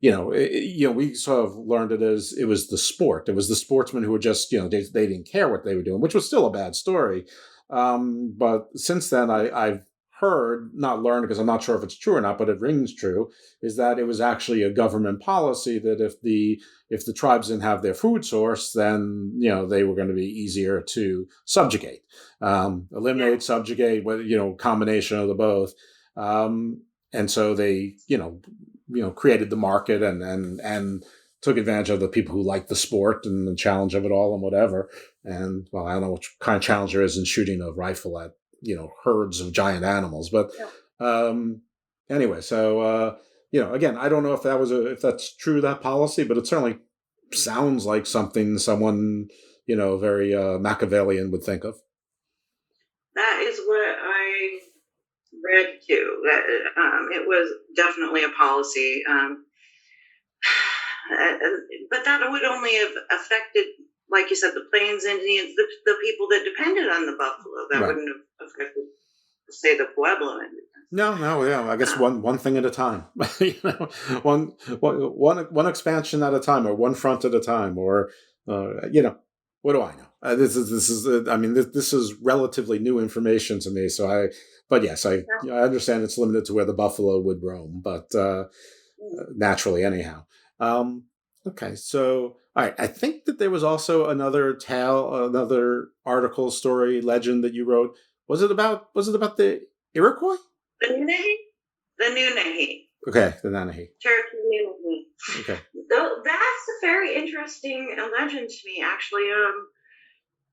we sort of learned it as it was the sport. It was the sportsmen who were just, they didn't care what they were doing, which was still a bad story. But since then, I've heard, not learned because I'm not sure if it's true or not, but it rings true, is that it was actually a government policy that if the tribes didn't have their food source, then they were going to be easier to subjugate, eliminate, subjugate, combination of the both. And so they created the market and took advantage of the people who liked the sport and the challenge of it all and whatever. And I don't know what kind of challenge there is in shooting a rifle at herds of giant animals, but anyway, so again, I don't know if that's true, that policy, but it certainly sounds like something someone very Machiavellian would think of. That is what I read too. That it was definitely a policy, but that would only have affected, like you said, the Plains Indians, the people that depended on the buffalo. That wouldn't have affected, say, the Pueblo Indians. No, I guess one thing at a time. one expansion at a time, or one front at a time, or what do I know? This is relatively new information to me. So yes, I understand it's limited to where the buffalo would roam, but naturally, anyhow. Okay, so all right. I think that there was also another tale, another article, story, legend that you wrote. Was it about the Iroquois? The Nunahi. Okay, the Nunahi. Cherokee Nunahi. Okay. That's a very interesting legend to me, actually,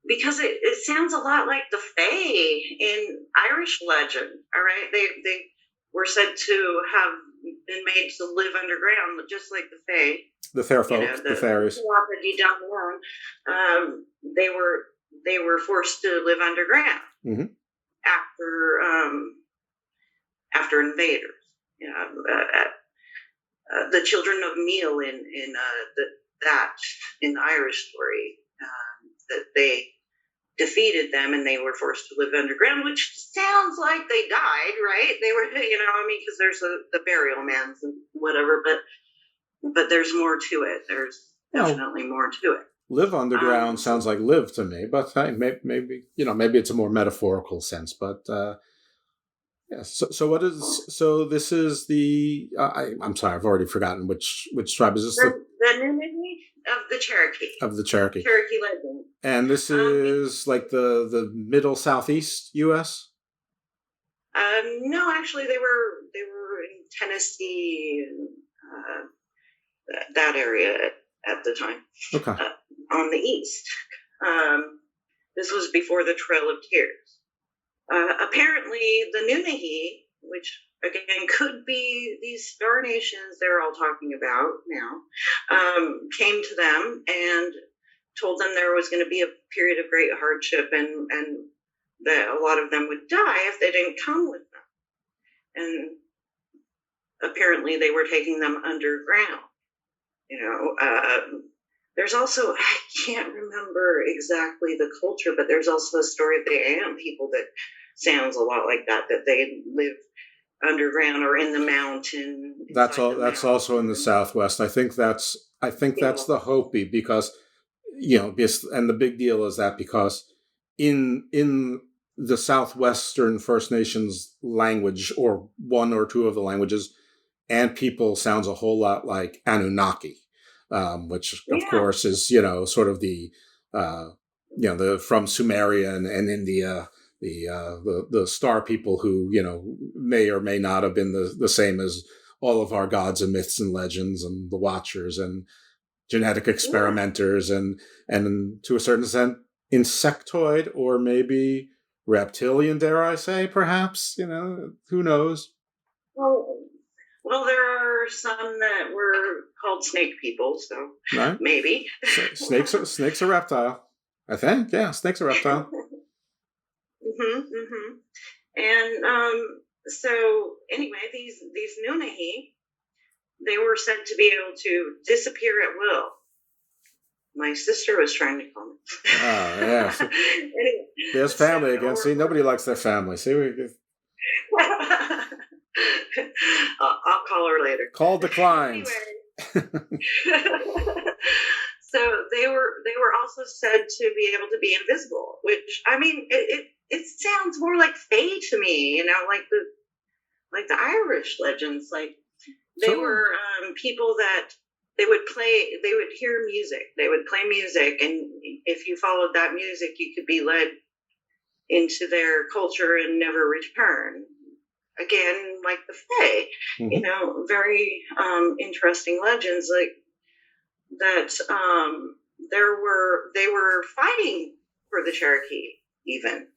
because it sounds a lot like the Fae in Irish legend. All right, they were said to have been made to live underground, just like the Fae. The fair folk, the fairies. They were forced to live underground after invaders. The children of Meal in the Irish story, that they defeated them and they were forced to live underground, which sounds like they died, right? They were, because there's the burial mounds and whatever, but there's more to it. There's definitely more to it. Live underground sounds like live to me, but maybe it's a more metaphorical sense. But yes. So this is the. I'm sorry, I've already forgotten which tribe is this. The Nunahi of the Cherokee. Of the Cherokee. Cherokee legend. And this is like the middle southeast U.S. No, actually, they were in Tennessee, that area at the time. Okay. On the east. This was before the Trail of Tears. Apparently, the Nunahi, which again could be these star nations they're all talking about now, came to them and told them there was going to be a period of great hardship and that a lot of them would die if they didn't come with them. And apparently they were taking them underground. There's also, I can't remember exactly the culture, but there's also a story of the Am people that sounds a lot like that they live underground or in the mountain. That's also in the Southwest. I think that's the Hopi because, and the big deal is that because in the Southwestern First Nations language, or one or two of the languages, Ant people sounds a whole lot like Anunnaki. Which of course is sort of the from Sumeria and India, the star people who may or may not have been the same as all of our gods and myths and legends and the Watchers and genetic experimenters and to a certain extent insectoid or maybe reptilian, dare I say, perhaps, who knows. Well, there are some that were called snake people, so right. Maybe. Snake's a reptile, I think. Yeah, snake's a reptile. And so anyway, these Nunahi, they were said to be able to disappear at will. my sister was trying to call me. Oh, yeah. Anyway, There's family again. See, nobody likes their family. See, I'll call her later. Call declined. Anyway. So they were also said to be able to be invisible, which, I mean, it sounds more like fae to me, like the Irish legends. Like they were people that they would hear music, they would play music, and if you followed that music, you could be led into their culture and never return. Again, like the fae, very interesting legends like that. They were fighting for the Cherokee. Even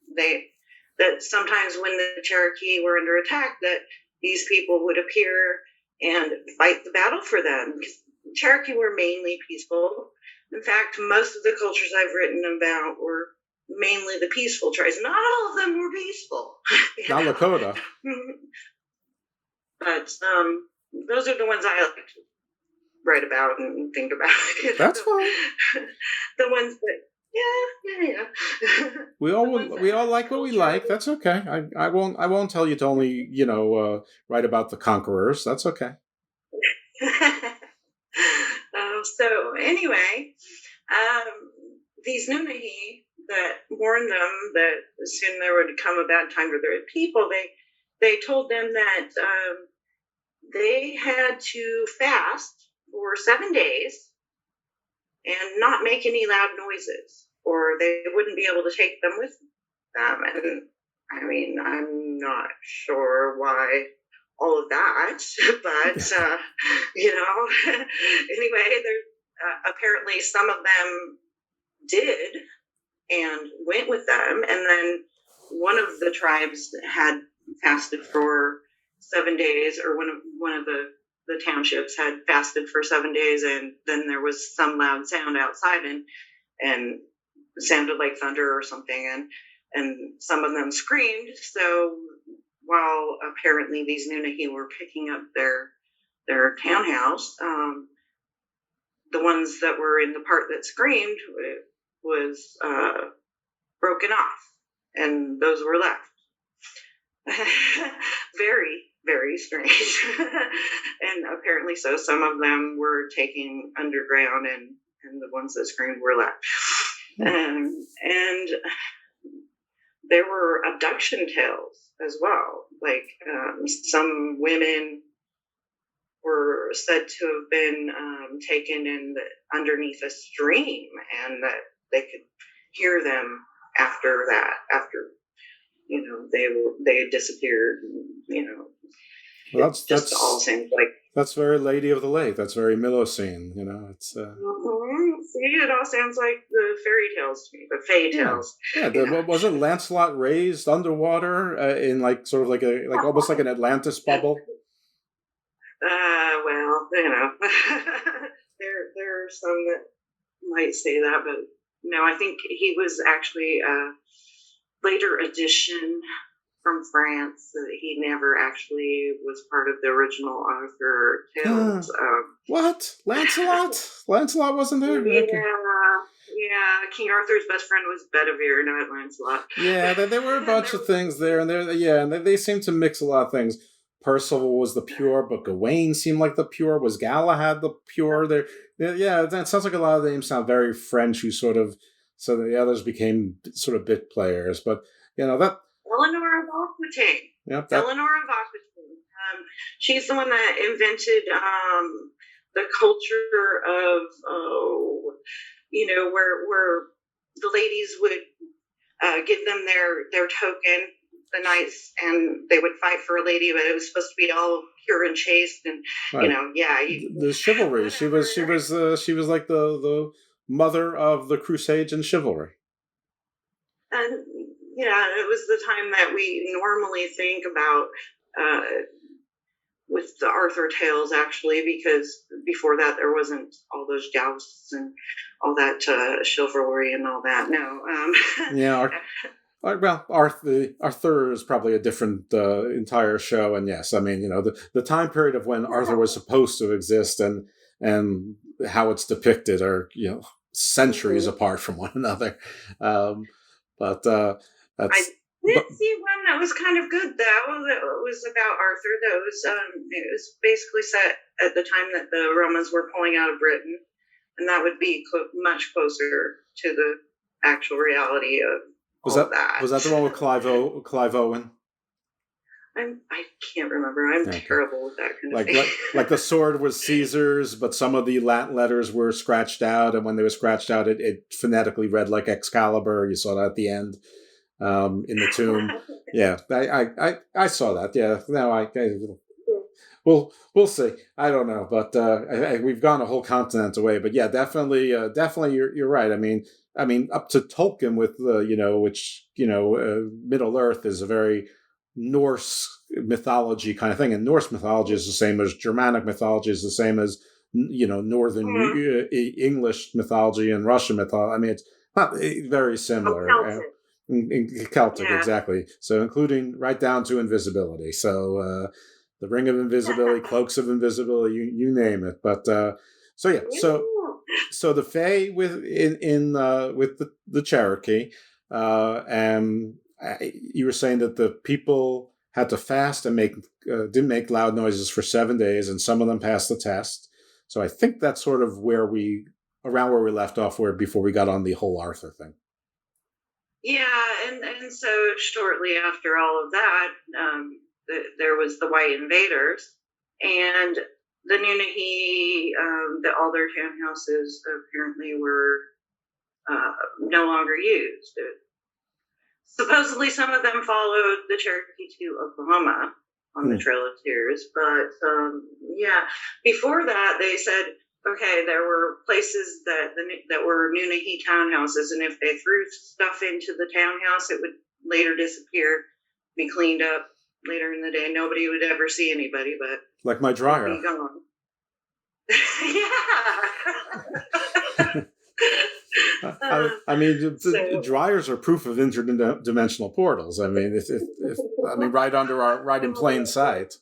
that sometimes when the Cherokee were under attack, that these people would appear and fight the battle for them. Because Cherokee were mainly peaceful. In fact, most of the cultures I've written about were mainly the peaceful tribes. Not all of them were peaceful. Not Lakota. But those are the ones I like to write about and think about. That's fine. The ones that, yeah. We all like what we like. That's okay. I won't tell you to only write about the conquerors. That's okay. So anyway, these Nunahi that warned them that soon there would come a bad time for their people, they told them that they had to fast for 7 days and not make any loud noises, or they wouldn't be able to take them with them. And I mean, I'm not sure why all of that, but anyway, apparently some of them did and went with them, and then one of the tribes had fasted for 7 days, or one of the townships had fasted for 7 days, and then there was some loud sound outside and sounded like thunder or something, and some of them screamed. So while apparently these Nunahi were picking up their townhouse, the ones that were in the part that screamed was broken off, and those were left. Very, very strange. And apparently so some of them were taken underground, and the ones that screamed were left. And there were abduction tales as well. Like some women were said to have been taken underneath a stream, and that they could hear them after they had disappeared. Well, that's all seems like. That's very Lady of the Lake. That's very Milocene. It's. See, it all sounds like the fairy tales to me, the fae tales. Yeah. Wasn't Lancelot raised underwater in sort of almost like an Atlantis bubble? Well, there are some that might say that, but no, I think he was actually a later addition from France. He never actually was part of the original Arthur tales. What? Lancelot? Lancelot wasn't there? Yeah, Okay. yeah. King Arthur's best friend was Bedivere, not Lancelot. Yeah, there were a bunch of things there, and they seem to mix a lot of things. Percival was the pure, but Gawain seemed like the pure. Was Galahad the pure? Yeah, that sounds like a lot of the names sound very French. So the others became sort of bit players, but that. Eleanor of Aquitaine. Yep. Eleanor of Aquitaine. She's the one that invented the culture of where the ladies would give them their token, the knights, and they would fight for a lady, but it was supposed to be all pure and chaste, and right. The chivalry. She was like the mother of the Crusades and chivalry. And it was the time that we normally think about with the Arthur tales, actually, because before that there wasn't all those jousts and all that chivalry and all that. No. Well, Arthur is probably a different entire show, and yes, I mean, the time period of when Arthur was supposed to exist and how it's depicted are centuries apart from one another. But that's. I did see one that was kind of good, though. That was about Arthur. That was it was basically set at the time that the Romans were pulling out of Britain, and that would be much closer to the actual reality of that. Was that the one with Clive Owen? I can't remember. I'm terrible with that kind of thing. Like the sword was Caesar's, but some of the Latin letters were scratched out, and when they were scratched out, it phonetically read like Excalibur. You saw that at the end in the tomb. Yeah, I saw that. Yeah, no, we'll see. I don't know, but we've gone a whole continent away. But yeah, definitely, you're right. I mean, up to Tolkien with Middle Earth is a very Norse mythology kind of thing, and Norse mythology is the same as Germanic mythology, is the same as Northern English mythology and Russian mythology. I mean, it's not very similar. Celtic, exactly. So including right down to invisibility. So the ring of invisibility, cloaks of invisibility, you name it. But so the Fae with the Cherokee, and you were saying that the people had to fast and didn't make loud noises for 7 days, and some of them passed the test. So I think that's sort of around where we left off, before we got on the whole Arthur thing. Yeah, and so shortly after all of that, there was the white invaders, and the Nunahi, all their townhouses apparently were no longer used. Supposedly, some of them followed the Cherokee to Oklahoma on the Trail of Tears, but before that, they said, okay, there were places that were Nunahi townhouses, and if they threw stuff into the townhouse, it would later disappear, be cleaned up later in the day. Nobody would ever see anybody, but like my dryer. Be gone. I mean, dryers are proof of interdimensional portals. I mean, right in plain sight.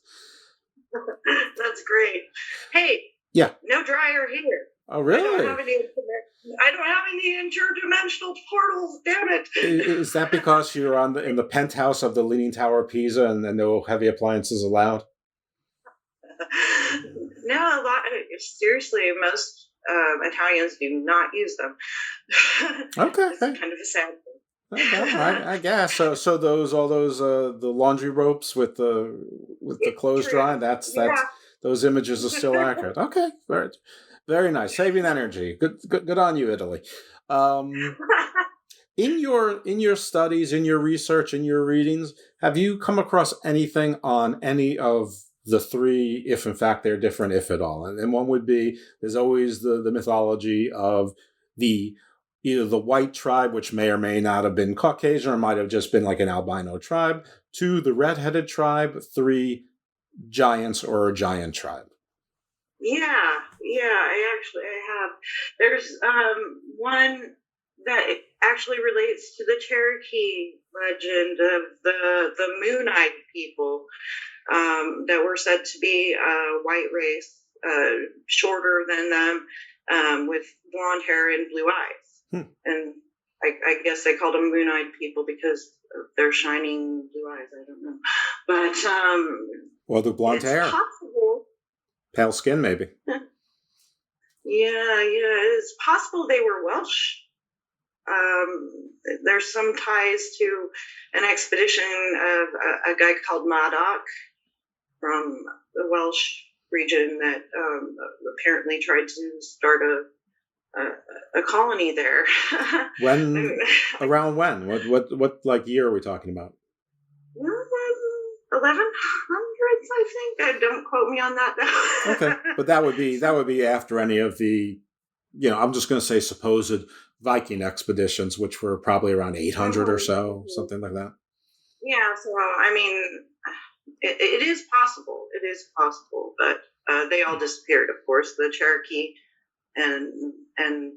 That's great. Hey. Yeah. No dryer here. Oh, really? I don't have any interdimensional portals. Damn it! Is that because you're in the penthouse of the Leaning Tower of Pisa, and no heavy appliances allowed? No, seriously, most Italians do not use them. Okay. It's kind of a sad thing. I guess so. All those the laundry ropes with the clothes drying. That's those images are still accurate. Okay, very, very nice. Saving energy. Good on you, Italy. In your studies, in your research, in your readings, have you come across anything on any of the three, if in fact they're different, if at all? And one would be, there's always the mythology of either the white tribe, which may or may not have been Caucasian, or might have just been like an albino tribe. 2, the red-headed tribe. 3, giants or a giant tribe. Yeah, I have. There's one that actually relates to the Cherokee legend of the Moon-Eyed people that were said to be a white race, shorter than them, with blonde hair and blue eyes. And I guess they called them Moon-Eyed people because of their shining blue eyes. I don't know, but well, the blonde hair. Possible. Pale skin, maybe. Yeah, it's possible they were Welsh. There's some ties to an expedition of a guy called Madoc from the Welsh region that apparently tried to start a colony there. Around when? What like year are we talking about? 1100s, I think. Don't quote me on that though. Okay, but that would be after any of the, I'm just going to say supposed Viking expeditions, which were probably around 800 or so, something like that. Yeah, so I mean, it is possible. It is possible, but they all disappeared. Of course, the Cherokee and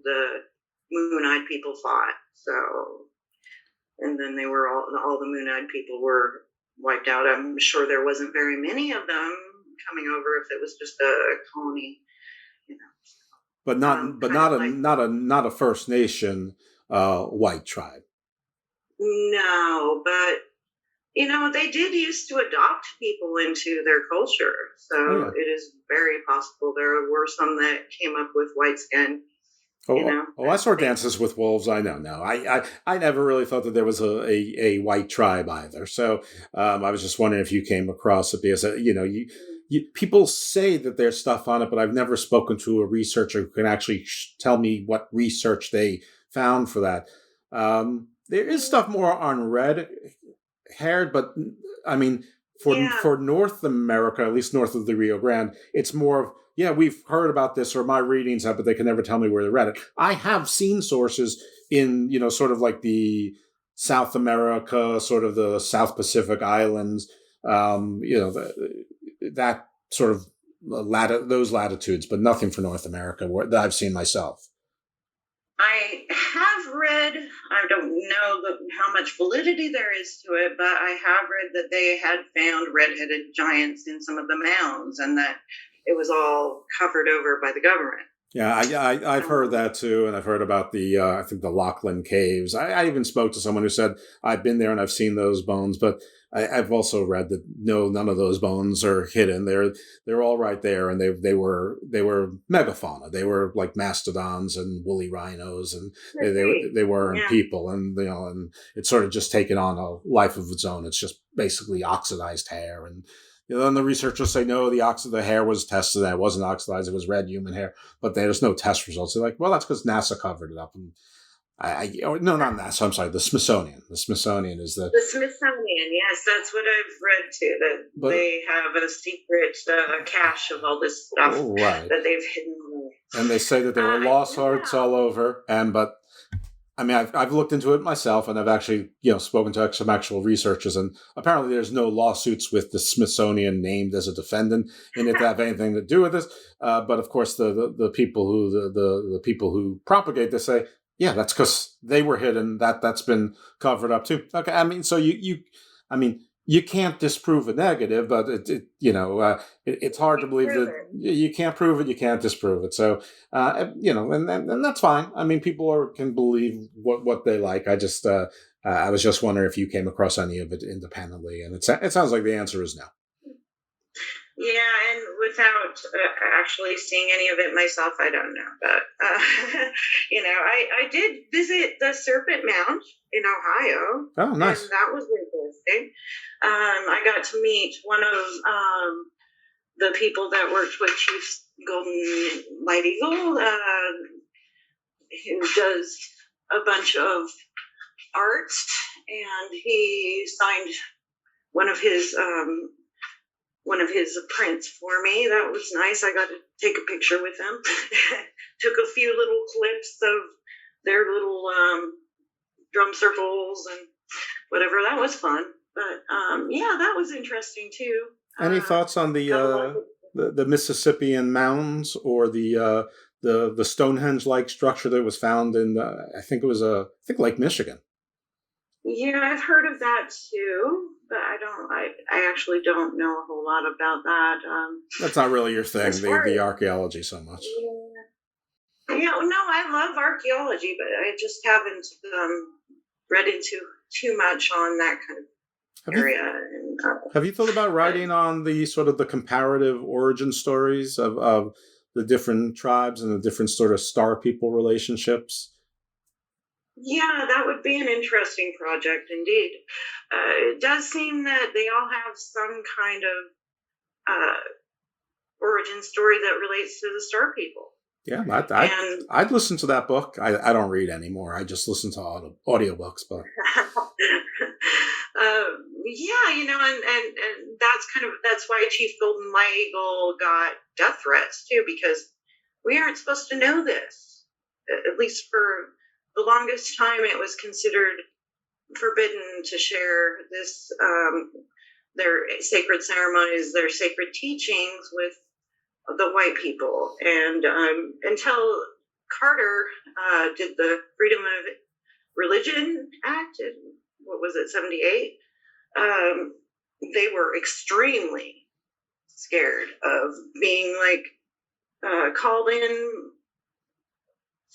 the Moon-Eyed people fought. So, and then they were all the Moon-Eyed people were wiped out. I'm sure there wasn't very many of them coming over if it was just a colony, But not a First Nation white tribe. No, but they did used to adopt people into their culture, so it is very possible there were some that came up with white skin. I saw Dances with Wolves. I know. No, I never really thought that there was a white tribe either. So I was just wondering if you came across it because people say that there's stuff on it, but I've never spoken to a researcher who can actually tell me what research they found for that. There is stuff more on red-haired, but I mean, for North America, at least north of the Rio Grande, it's more of, we've heard about this, or my readings have, but they can never tell me where they read it. I have seen sources in, sort of like the South America, sort of the South Pacific Islands, that sort of those latitudes, but nothing for North America that I've seen myself. I have read, I don't know how much validity there is to it, but I have read that they had found red-headed giants in some of the mounds and that it was all covered over by the government. Yeah, I've heard that too, and I've heard about the I think the Lachlan Caves. I even spoke to someone who said, I've been there and I've seen those bones, but I've also read that no, none of those bones are hidden. They're all right there, and they were megafauna. They were like mastodons and woolly rhinos, and they weren't people, and and it's sort of just taken on a life of its own. It's just basically oxidized hair, and then the researchers say, no, the hair was tested and it wasn't oxidized, it was red human hair, but there's no test results. They're like, well, that's because NASA covered it up. And no, not NASA, I'm sorry, the Smithsonian. The Smithsonian is the Smithsonian, yes, that's what I've read too, that they have a secret cache of all this stuff that they've hidden away. And they say that there were lost arts all over, but I mean, I've looked into it myself, and I've actually, spoken to some actual researchers, and apparently there's no lawsuits with the Smithsonian named as a defendant in it that have anything to do with this. But of course, the people who propagate this say, yeah, that's because they were hidden. That's been covered up too. Okay, I mean, so you can't disprove a negative, but it's hard to believe that you can't prove it, you can't disprove it. So, and that's fine. I mean, people can believe what they like. I was just wondering if you came across any of it independently, and it sounds like the answer is no. Yeah, and without actually seeing any of it myself, I don't know. But, I did visit the Serpent Mound in Ohio. Oh, nice. And that was interesting. I got to meet one of the people that worked with Chief Golden Light Eagle, who does a bunch of art, and he signed one of his prints for me. That was nice. I got to take a picture with him. Took a few little clips of their little drum circles and whatever. That was fun. But that was interesting too. Any thoughts on the Mississippian mounds or the Stonehenge-like structure that was found in I think Lake Michigan? Yeah, I've heard of that too. But I actually don't know a whole lot about that. That's not really your thing, the archaeology so much. Yeah, no, I love archaeology, but I just haven't read into too much on that kind of area. Have you thought about writing on the sort of the comparative origin stories of the different tribes and the different sort of star people relationships? Yeah, that would be an interesting project indeed. It does seem that they all have some kind of origin story that relates to the Star People. Yeah, I'd listen to that book. I don't read anymore. I just listen to audiobooks. But and that's why Chief Golden Light Eagle got death threats too, because we aren't supposed to know this. At least for the longest time, it was considered forbidden to share this, their sacred ceremonies, their sacred teachings with the white people. And until Carter did the Freedom of Religion Act, in, what was it, 78, they were extremely scared of being called in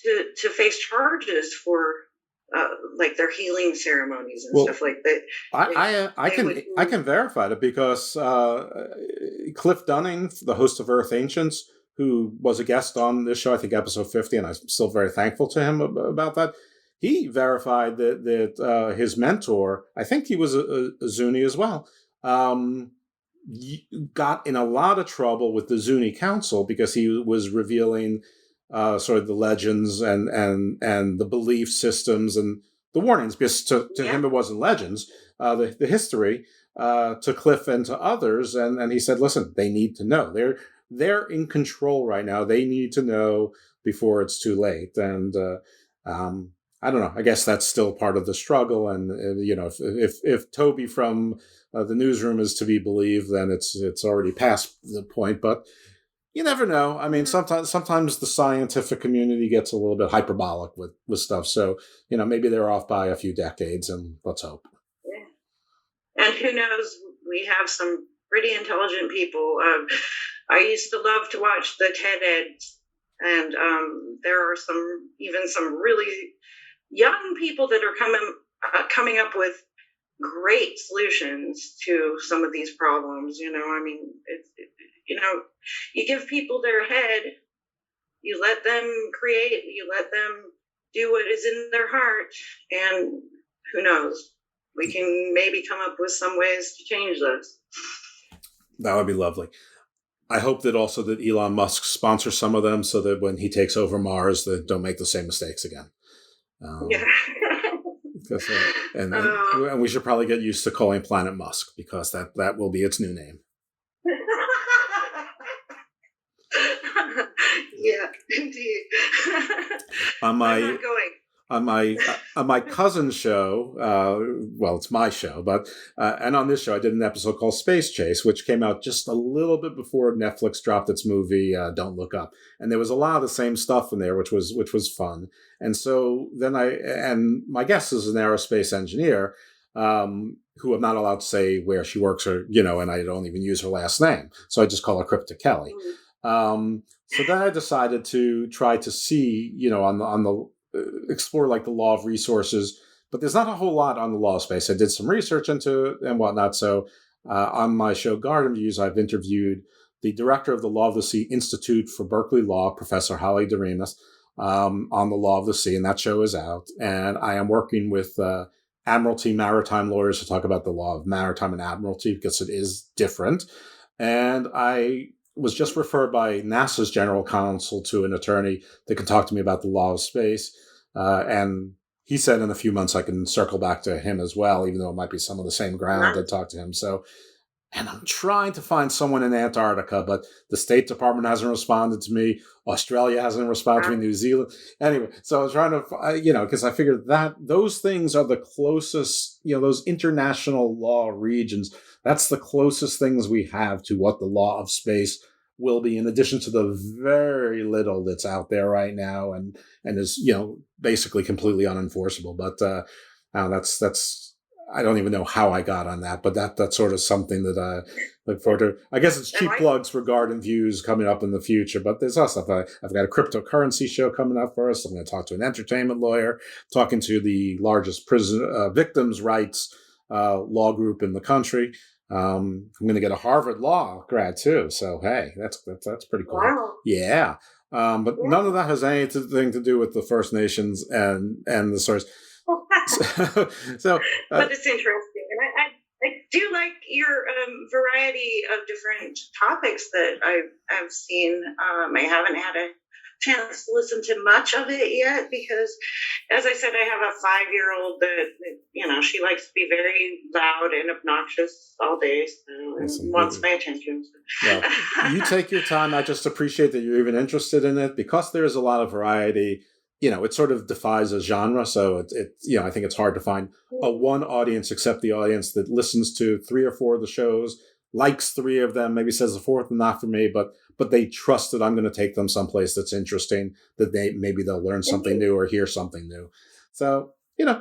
to face charges for like their healing ceremonies and stuff like that. I can verify it because Cliff Dunning, the host of Earth Ancients, who was a guest on this show, I think episode 50, and I'm still very thankful to him about that. He verified that his mentor, I think he was a Zuni as well, got in a lot of trouble with the Zuni Council because he was revealing sort of the legends and the belief systems and the warnings, because to him it wasn't legends, the history, to Cliff and to others, and he said, listen, they need to know. They're in control right now. They need to know before it's too late. And I don't know. I guess that's still part of the struggle. And if Toby from the newsroom is to be believed, then it's already past the point. But you never know. I mean, sometimes the scientific community gets a little bit hyperbolic with stuff. So, maybe they're off by a few decades, and let's hope. Yeah. And who knows? We have some pretty intelligent people. I used to love to watch the TED-Eds, and there are some really young people that are coming up with great solutions to some of these problems. I mean, you give people their head, you let them create, you let them do what is in their heart, and who knows, we can maybe come up with some ways to change this. That would be lovely. I hope that also that Elon Musk sponsors some of them so that when he takes over Mars, they don't make the same mistakes again. Yeah. And we should probably get used to calling planet Musk, because that will be its new name. Yeah, indeed. On my cousin's show, well, it's my show, but and on this show I did an episode called Space Chase, which came out just a little bit before Netflix dropped its movie Don't Look Up, and there was a lot of the same stuff in there, which was fun. And so then my guest is an aerospace engineer, who I'm not allowed to say where she works, or and I don't even use her last name, so I just call her Crypto Kelly. So then I decided to try to see, on the explore like the law of resources, but there's not a whole lot on the law space. I did some research into it and whatnot. So on my show Garden Views, I've interviewed the director of the Law of the Sea Institute for Berkeley Law, Professor Holly DeRemus, on the law of the sea, and that show is out. And I am working with Admiralty maritime lawyers to talk about the law of maritime and admiralty, because it is different. And I was just referred by NASA's general counsel to an attorney that can talk to me about the law of space. And he said in a few months I can circle back to him as well, even though it might be some of the same ground to talk to him. So, and I'm trying to find someone in Antarctica, but the State Department hasn't responded to me. Australia hasn't responded to me. New Zealand. Anyway, so I was trying to, because I figured that those things are the closest, those international law regions, that's the closest things we have to what the law of space will be, in addition to the very little that's out there right now and is, basically completely unenforceable. But that's I don't even know how I got on that, but that's sort of something that I look forward to. I guess it's cheap plugs for Garden Views coming up in the future, but there's also stuff. I've got a cryptocurrency show coming up for us. I'm going to talk to an entertainment lawyer, talking to the largest prison victims' rights law group in the country. I'm going to get a Harvard Law grad too. So, hey, that's pretty cool. Wow. Yeah. But none of that has anything to do with the First Nations and the source. But it's interesting, and I do like your variety of different topics that I've seen. I haven't had a chance to listen to much of it yet because, as I said, I have a 5-year-old that she likes to be very loud and obnoxious all day, so wants my attention. Well, you take your time. I just appreciate that you're even interested in it, because there is a lot of variety. It sort of defies a genre. So I think it's hard to find a one audience, except the audience that listens to 3 or 4 of the shows, likes 3 of them, maybe says the 4th and not for me, but they trust that I'm going to take them someplace that's interesting, that maybe they'll learn something new or hear something new. So,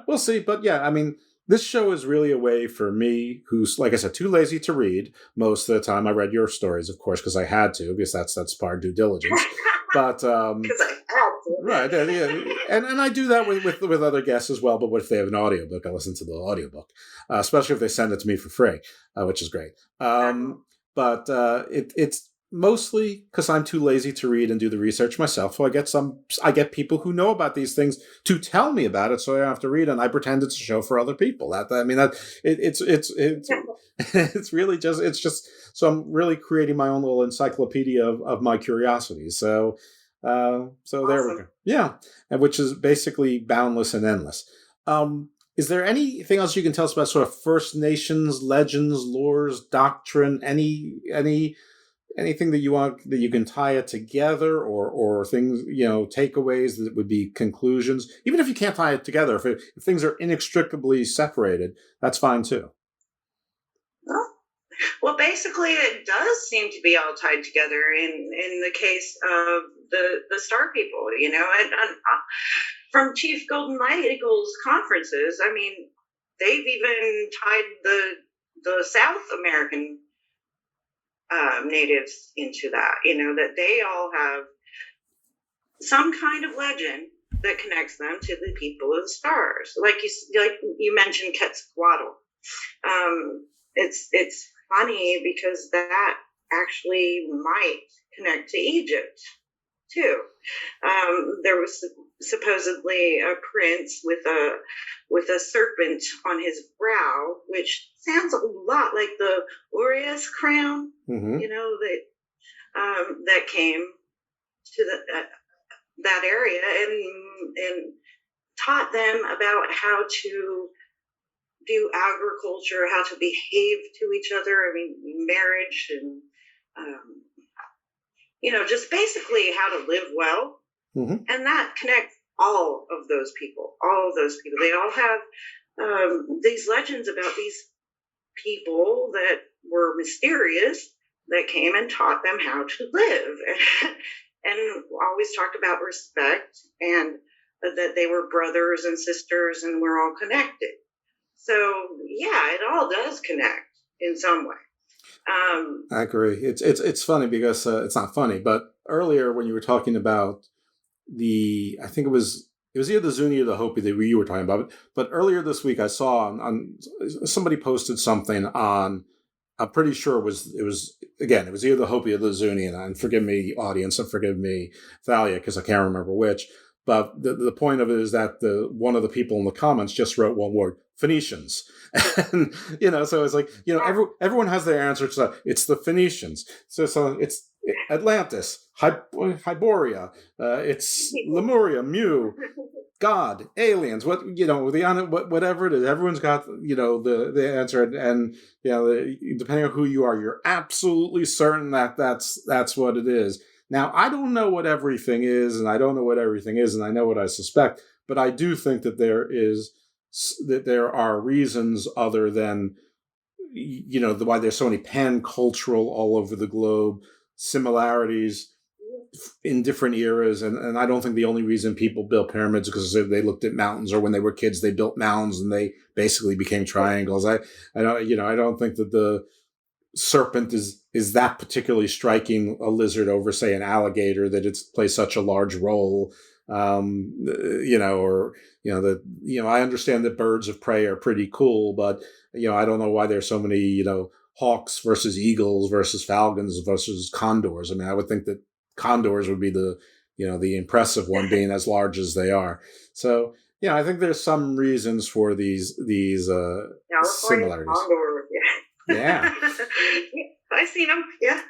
we'll see. But yeah, I mean, this show is really a way for me, who's, like I said, too lazy to read most of the time. I read your stories, of course, because I had to, because that's part of due diligence. But because I had to. Right, yeah, and I do that with other guests as well. But if they have an audiobook, I listen to the audiobook, especially if they send it to me for free, which is great. But it's mostly because I'm too lazy to read and do the research myself. So I get people who know about these things to tell me about it, so I don't have to read, and I pretend it's a show for other people. It's really just so I'm really creating my own little encyclopedia of my curiosities. So awesome. There we go. Yeah, and which is basically boundless and endless. Is there anything else you can tell us about sort of First Nations legends, lores, doctrine, anything that you want that you can tie it together, or things, takeaways that would be conclusions? Even if you can't tie it together, if things are inextricably separated, that's fine too. Well, basically, it does seem to be all tied together in the case of the Star People, and from Chief Golden Light Eagle's conferences. I mean, they've even tied the South American natives into that, that they all have some kind of legend that connects them to the people of the stars. Like you mentioned Quetzalcoatl. It's funny because that actually might connect to Egypt too. There was supposedly a prince with a serpent on his brow, which sounds a lot like the Urias crown, mm-hmm. That came to that area and taught them about how to do agriculture, how to behave to each other. I mean, marriage and, just basically how to live well. Mm-hmm. And that connects all of those people. They all have these legends about these people that were mysterious that came and taught them how to live. And always talked about respect and that they were brothers and sisters and we're all connected. So, yeah, it all does connect in some way. I agree. It's funny because it's not funny, but earlier when you were talking about I think it was either the Zuni or the Hopi that you were talking about, but earlier this week I saw on somebody posted something on, I'm pretty sure it was either the Hopi or the Zuni, and forgive me, audience, and forgive me, Thalia, because I can't remember which. But the point of it is that one of the people in the comments just wrote one word: Phoenicians. And, so it's like, everyone has their answer to that. It's the Phoenicians. So it's Atlantis, Hyboria, it's Lemuria, Mu, God, aliens, whatever it is. Everyone's got, the answer. And depending on who you are, you're absolutely certain that that's what it is. Now, I don't know what everything is, and I don't know what everything is, and I know what I suspect, but I do think that there are reasons other than, why there's so many pan-cultural all over the globe, similarities in different eras, and I don't think the only reason people built pyramids is because they looked at mountains, or when they were kids they built mounds and they basically became triangles. I don't think that the serpent is that particularly striking a lizard over, say, an alligator, that it plays such a large role. I understand that birds of prey are pretty cool, but I don't know why there's so many hawks versus eagles versus falcons versus condors. I mean, I would think that condors would be the impressive one, being as large as they are. So I think there's some reasons for these similarities. Condor, yeah. I've seen them. Yeah.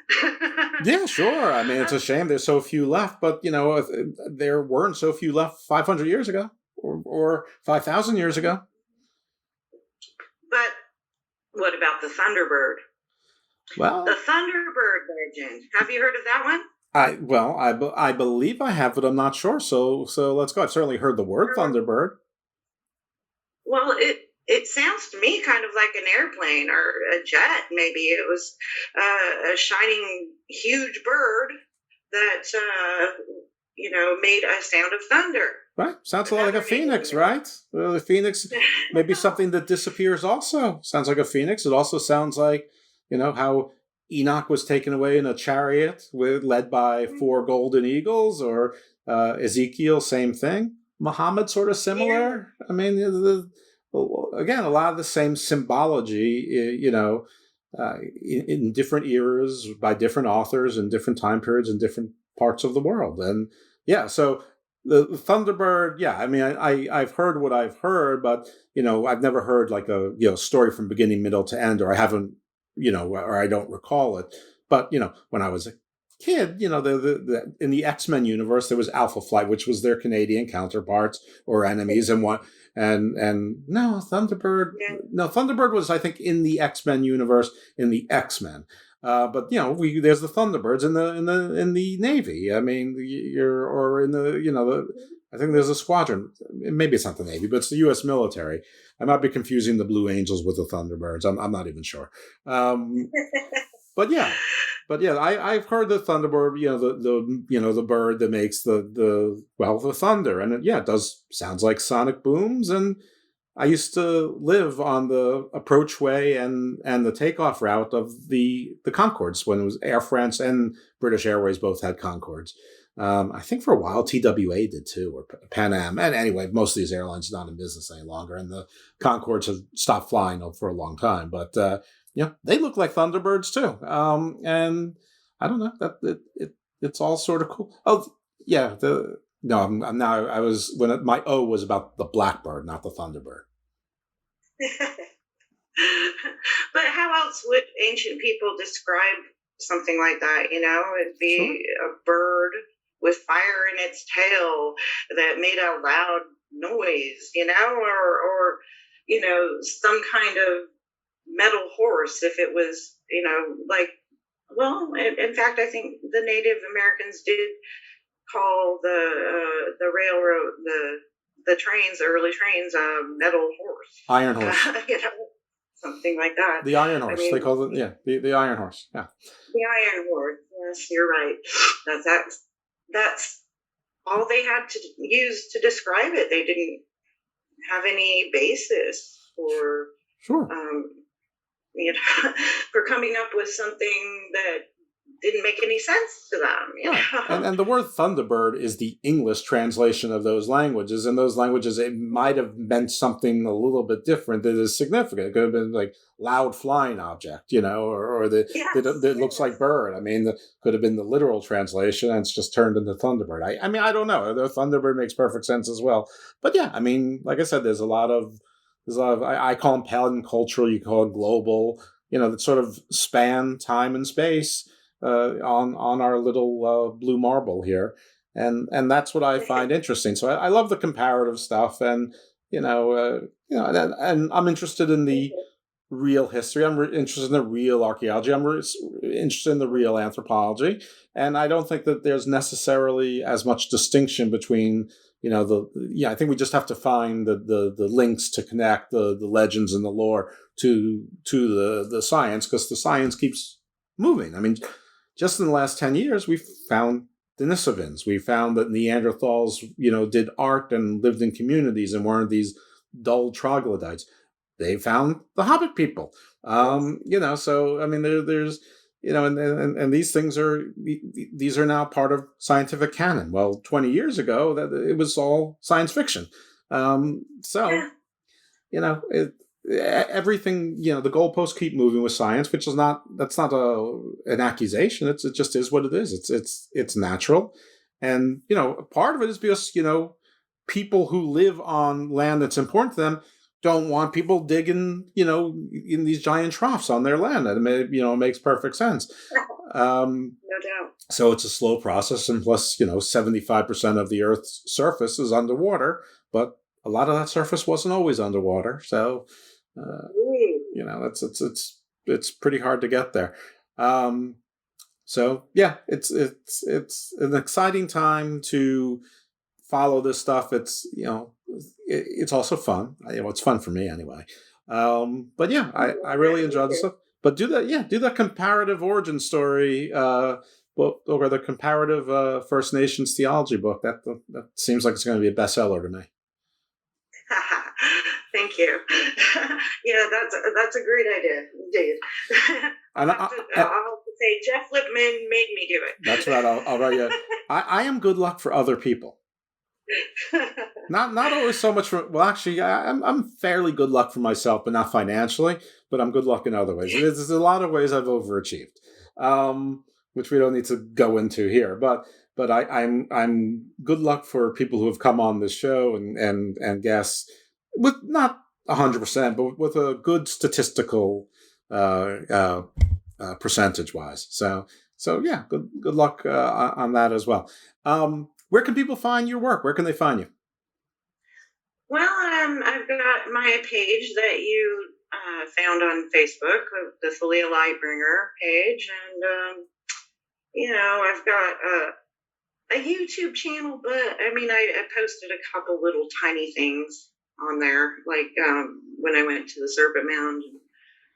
Yeah, sure. I mean, it's a shame there's so few left, but there weren't so few left 500 years ago or 5,000 years ago. But what about the Thunderbird? Well, the Thunderbird legend. Have you heard of that one? I believe I have, but I'm not sure. So let's go. I've certainly heard the word Thunderbird. Well, it sounds to me kind of like an airplane or a jet. Maybe it was a shining, huge bird that made a sound of thunder. Right. Sounds a lot like a phoenix, right? Well, the phoenix, maybe something that disappears also. Sounds like a phoenix. It also sounds like, how Enoch was taken away in a chariot led by 4 golden eagles, or Ezekiel, same thing. Muhammad, sort of similar. I mean, again, a lot of the same symbology, in different eras by different authors in different time periods in different parts of the world. And yeah, so the Thunderbird, yeah, I mean, I've heard what I've heard, but, I've never heard like a, story from beginning, middle to end, or I haven't, or I don't recall it. But, when I was a kid, the in the X-Men universe, there was Alpha Flight, which was their Canadian counterparts or enemies, and no, Thunderbird. Yeah. No, Thunderbird was, I think, in the X-Men universe in the X-Men. But there's the Thunderbirds in the Navy. I mean, I think there's a squadron. Maybe it's not the Navy, but it's the U.S. military. I might be confusing the Blue Angels with the Thunderbirds. I'm not even sure. But yeah, I've heard the Thunderbird, the bird that makes the thunder, and it does sounds like sonic booms. And I used to live on the approachway and the takeoff route of the Concords when it was Air France and British Airways both had Concords. I think for a while TWA did too, or Pan Am. And anyway, most of these airlines are not in business any longer, and the Concords have stopped flying for a long time. But they look like Thunderbirds too. And I don't know, that it's all sort of cool. Oh yeah, my O was about the Blackbird, not the Thunderbird. But how else would ancient people describe something like that? It'd be a bird with fire in its tail that made a loud noise, or some kind of metal horse, if it was, in fact, I think the Native Americans did call the railroad, the trains, the early trains, a metal horse. Iron horse. Something like that. The Iron Horse. They call it, the Iron Horse. Yeah. The Iron Horse. Yes, you're right. That's all they had to use to describe it. They didn't have any basis for for coming up with something that didn't make any sense to them. Right. And the word Thunderbird is the English translation of those languages. In those languages, it might have meant something a little bit different that is significant. It could have been like loud flying object, or that looks like bird. I mean, could have been the literal translation, and it's just turned into Thunderbird. I mean, I don't know. The Thunderbird makes perfect sense as well. But yeah, I mean, like I said, there's a lot of I call them pan cultural. You call it global. That sort of span time and space. On our little blue marble here, and that's what I find interesting. So I love the comparative stuff, and and I'm interested in the real history. I'm interested in the real archaeology. I'm interested in the real anthropology, and I don't think that there's necessarily as much distinction between I think we just have to find the links to connect the legends and the lore to the science, because the science keeps moving. I mean, just in the last 10 years, we've found Denisovans. We found that Neanderthals, did art and lived in communities and weren't these dull troglodytes. They found the Hobbit people. So I mean, there's, and these things these are now part of scientific canon. Well, 20 years ago, that it was all science fiction. Everything, the goalposts keep moving with science, which is that's not an accusation. It just is what it is. It's natural. And, part of it is because, people who live on land that's important to them don't want people digging, in these giant troughs on their land. And it makes perfect sense. No doubt. So it's a slow process. And plus, 75% of the Earth's surface is underwater, but a lot of that surface wasn't always underwater. So, it's pretty hard to get there. So yeah, it's an exciting time to follow this stuff. It's, it's also fun. It's fun for me anyway. But yeah, I really enjoy this stuff. But do the comparative origin story book, or the comparative First Nations theology book. That seems like it's going to be a bestseller to me. Thank you. Yeah, that's a great idea, indeed. I'll have to say Jeff Lipman made me do it. That's right. I'll write you. I am good luck for other people. Not always so much for. Well, actually, I'm fairly good luck for myself, but not financially. But I'm good luck in other ways. There's a lot of ways I've overachieved, which we don't need to go into here. But I'm good luck for people who have come on this show and guests with not 100%, but with a good statistical percentage wise. So yeah, good luck on that as well. Where can people find your work? Where can they find you? Well, I've got my page that you found on Facebook, the Thalia Lightbringer page, and I've got a YouTube channel, but I mean, I posted a couple little tiny things on there, like when I went to the Serpent Mound,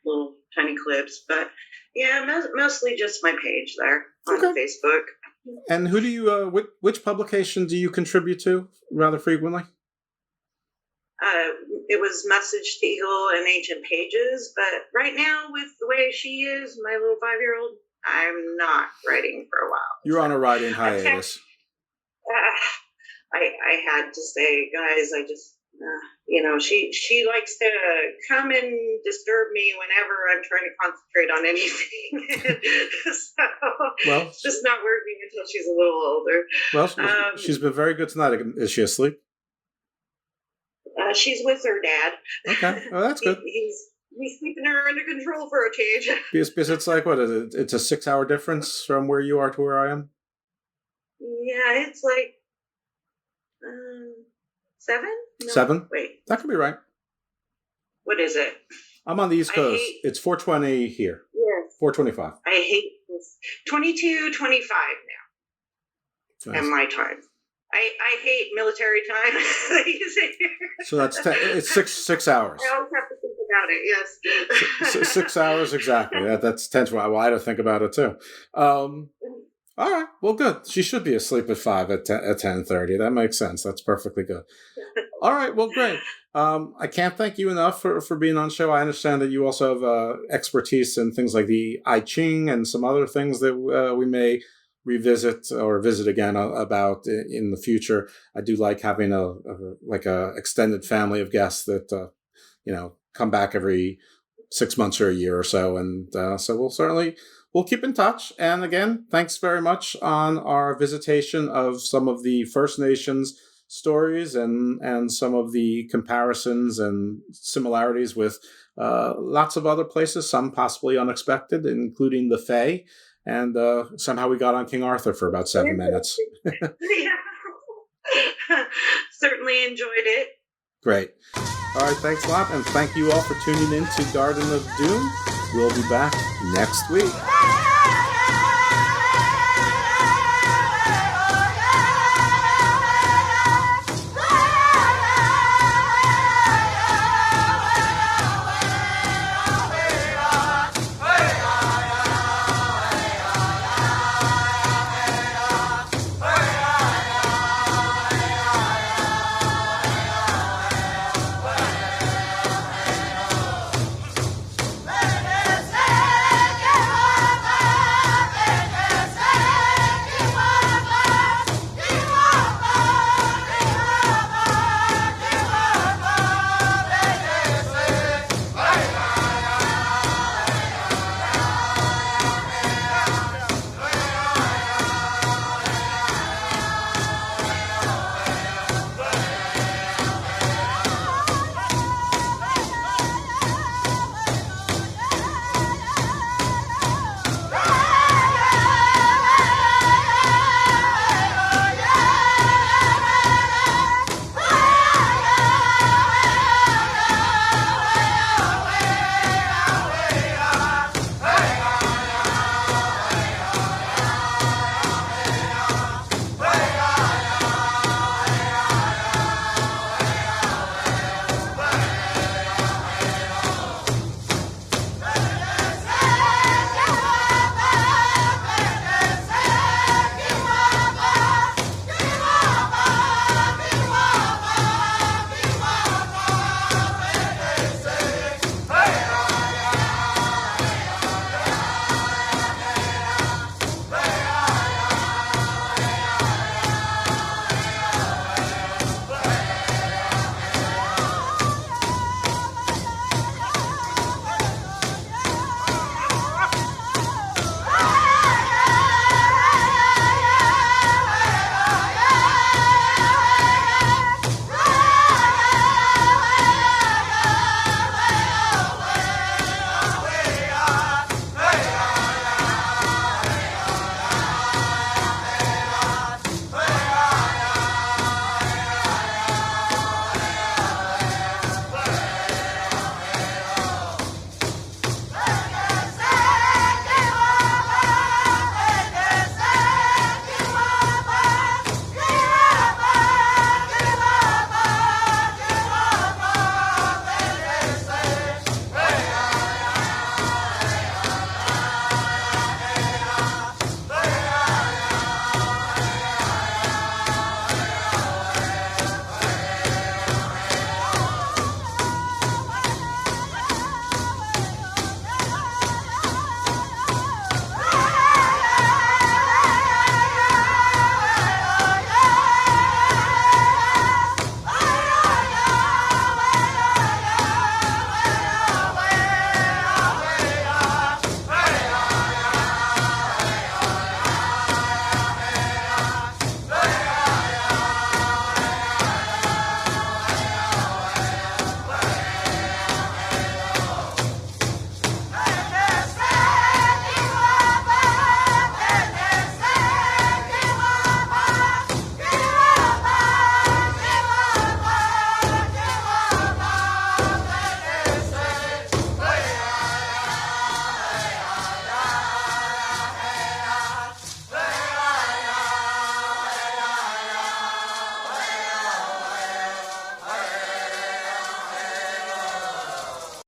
little tiny clips. But yeah, mostly just my page there on Facebook. And who do you, which publication do you contribute to rather frequently? It was Message to Eagle and Ancient Pages, but right now, with the way she is, my little 5-year-old, I'm not writing for a while. You're on a writing hiatus. I had to say, guys, I just, she likes to come and disturb me whenever I'm trying to concentrate on anything. So it's just not working until she's a little older. Well, she's been very good tonight. Is she asleep? She's with her dad. Okay, well, that's good. He's keeping her under control for a change. Because it's like, what is it? It's a 6-hour difference from where you are to where I am? Yeah, it's like 7? No, 7? Wait. That could be right. What is it? I'm on the East Coast. It's 4:20 here. Yes. 4:25. I hate this. 22:25 now. And my time. I hate military time. So it's 6 hours. I always have to think about it, yes. 6 hours exactly. That's 10 to. Well, I had to think about it too. All right. Well, good. She should be asleep at 5 at 10:30. That makes sense. That's perfectly good. All right. Well, great. I can't thank you enough for being on the show. I understand that you also have expertise in things like the I Ching and some other things that we may revisit or visit again about in the future. I do like having a extended family of guests that come back every 6 months or a year or so, and so we'll keep in touch. And again, thanks very much on our visitation of some of the First Nations stories and some of the comparisons and similarities with lots of other places, some possibly unexpected, including the Fae. And somehow we got on King Arthur for about 7 minutes. Yeah. Certainly enjoyed it. Great. All right, thanks a lot. And thank you all for tuning in to Garden of Doom. We'll be back next week.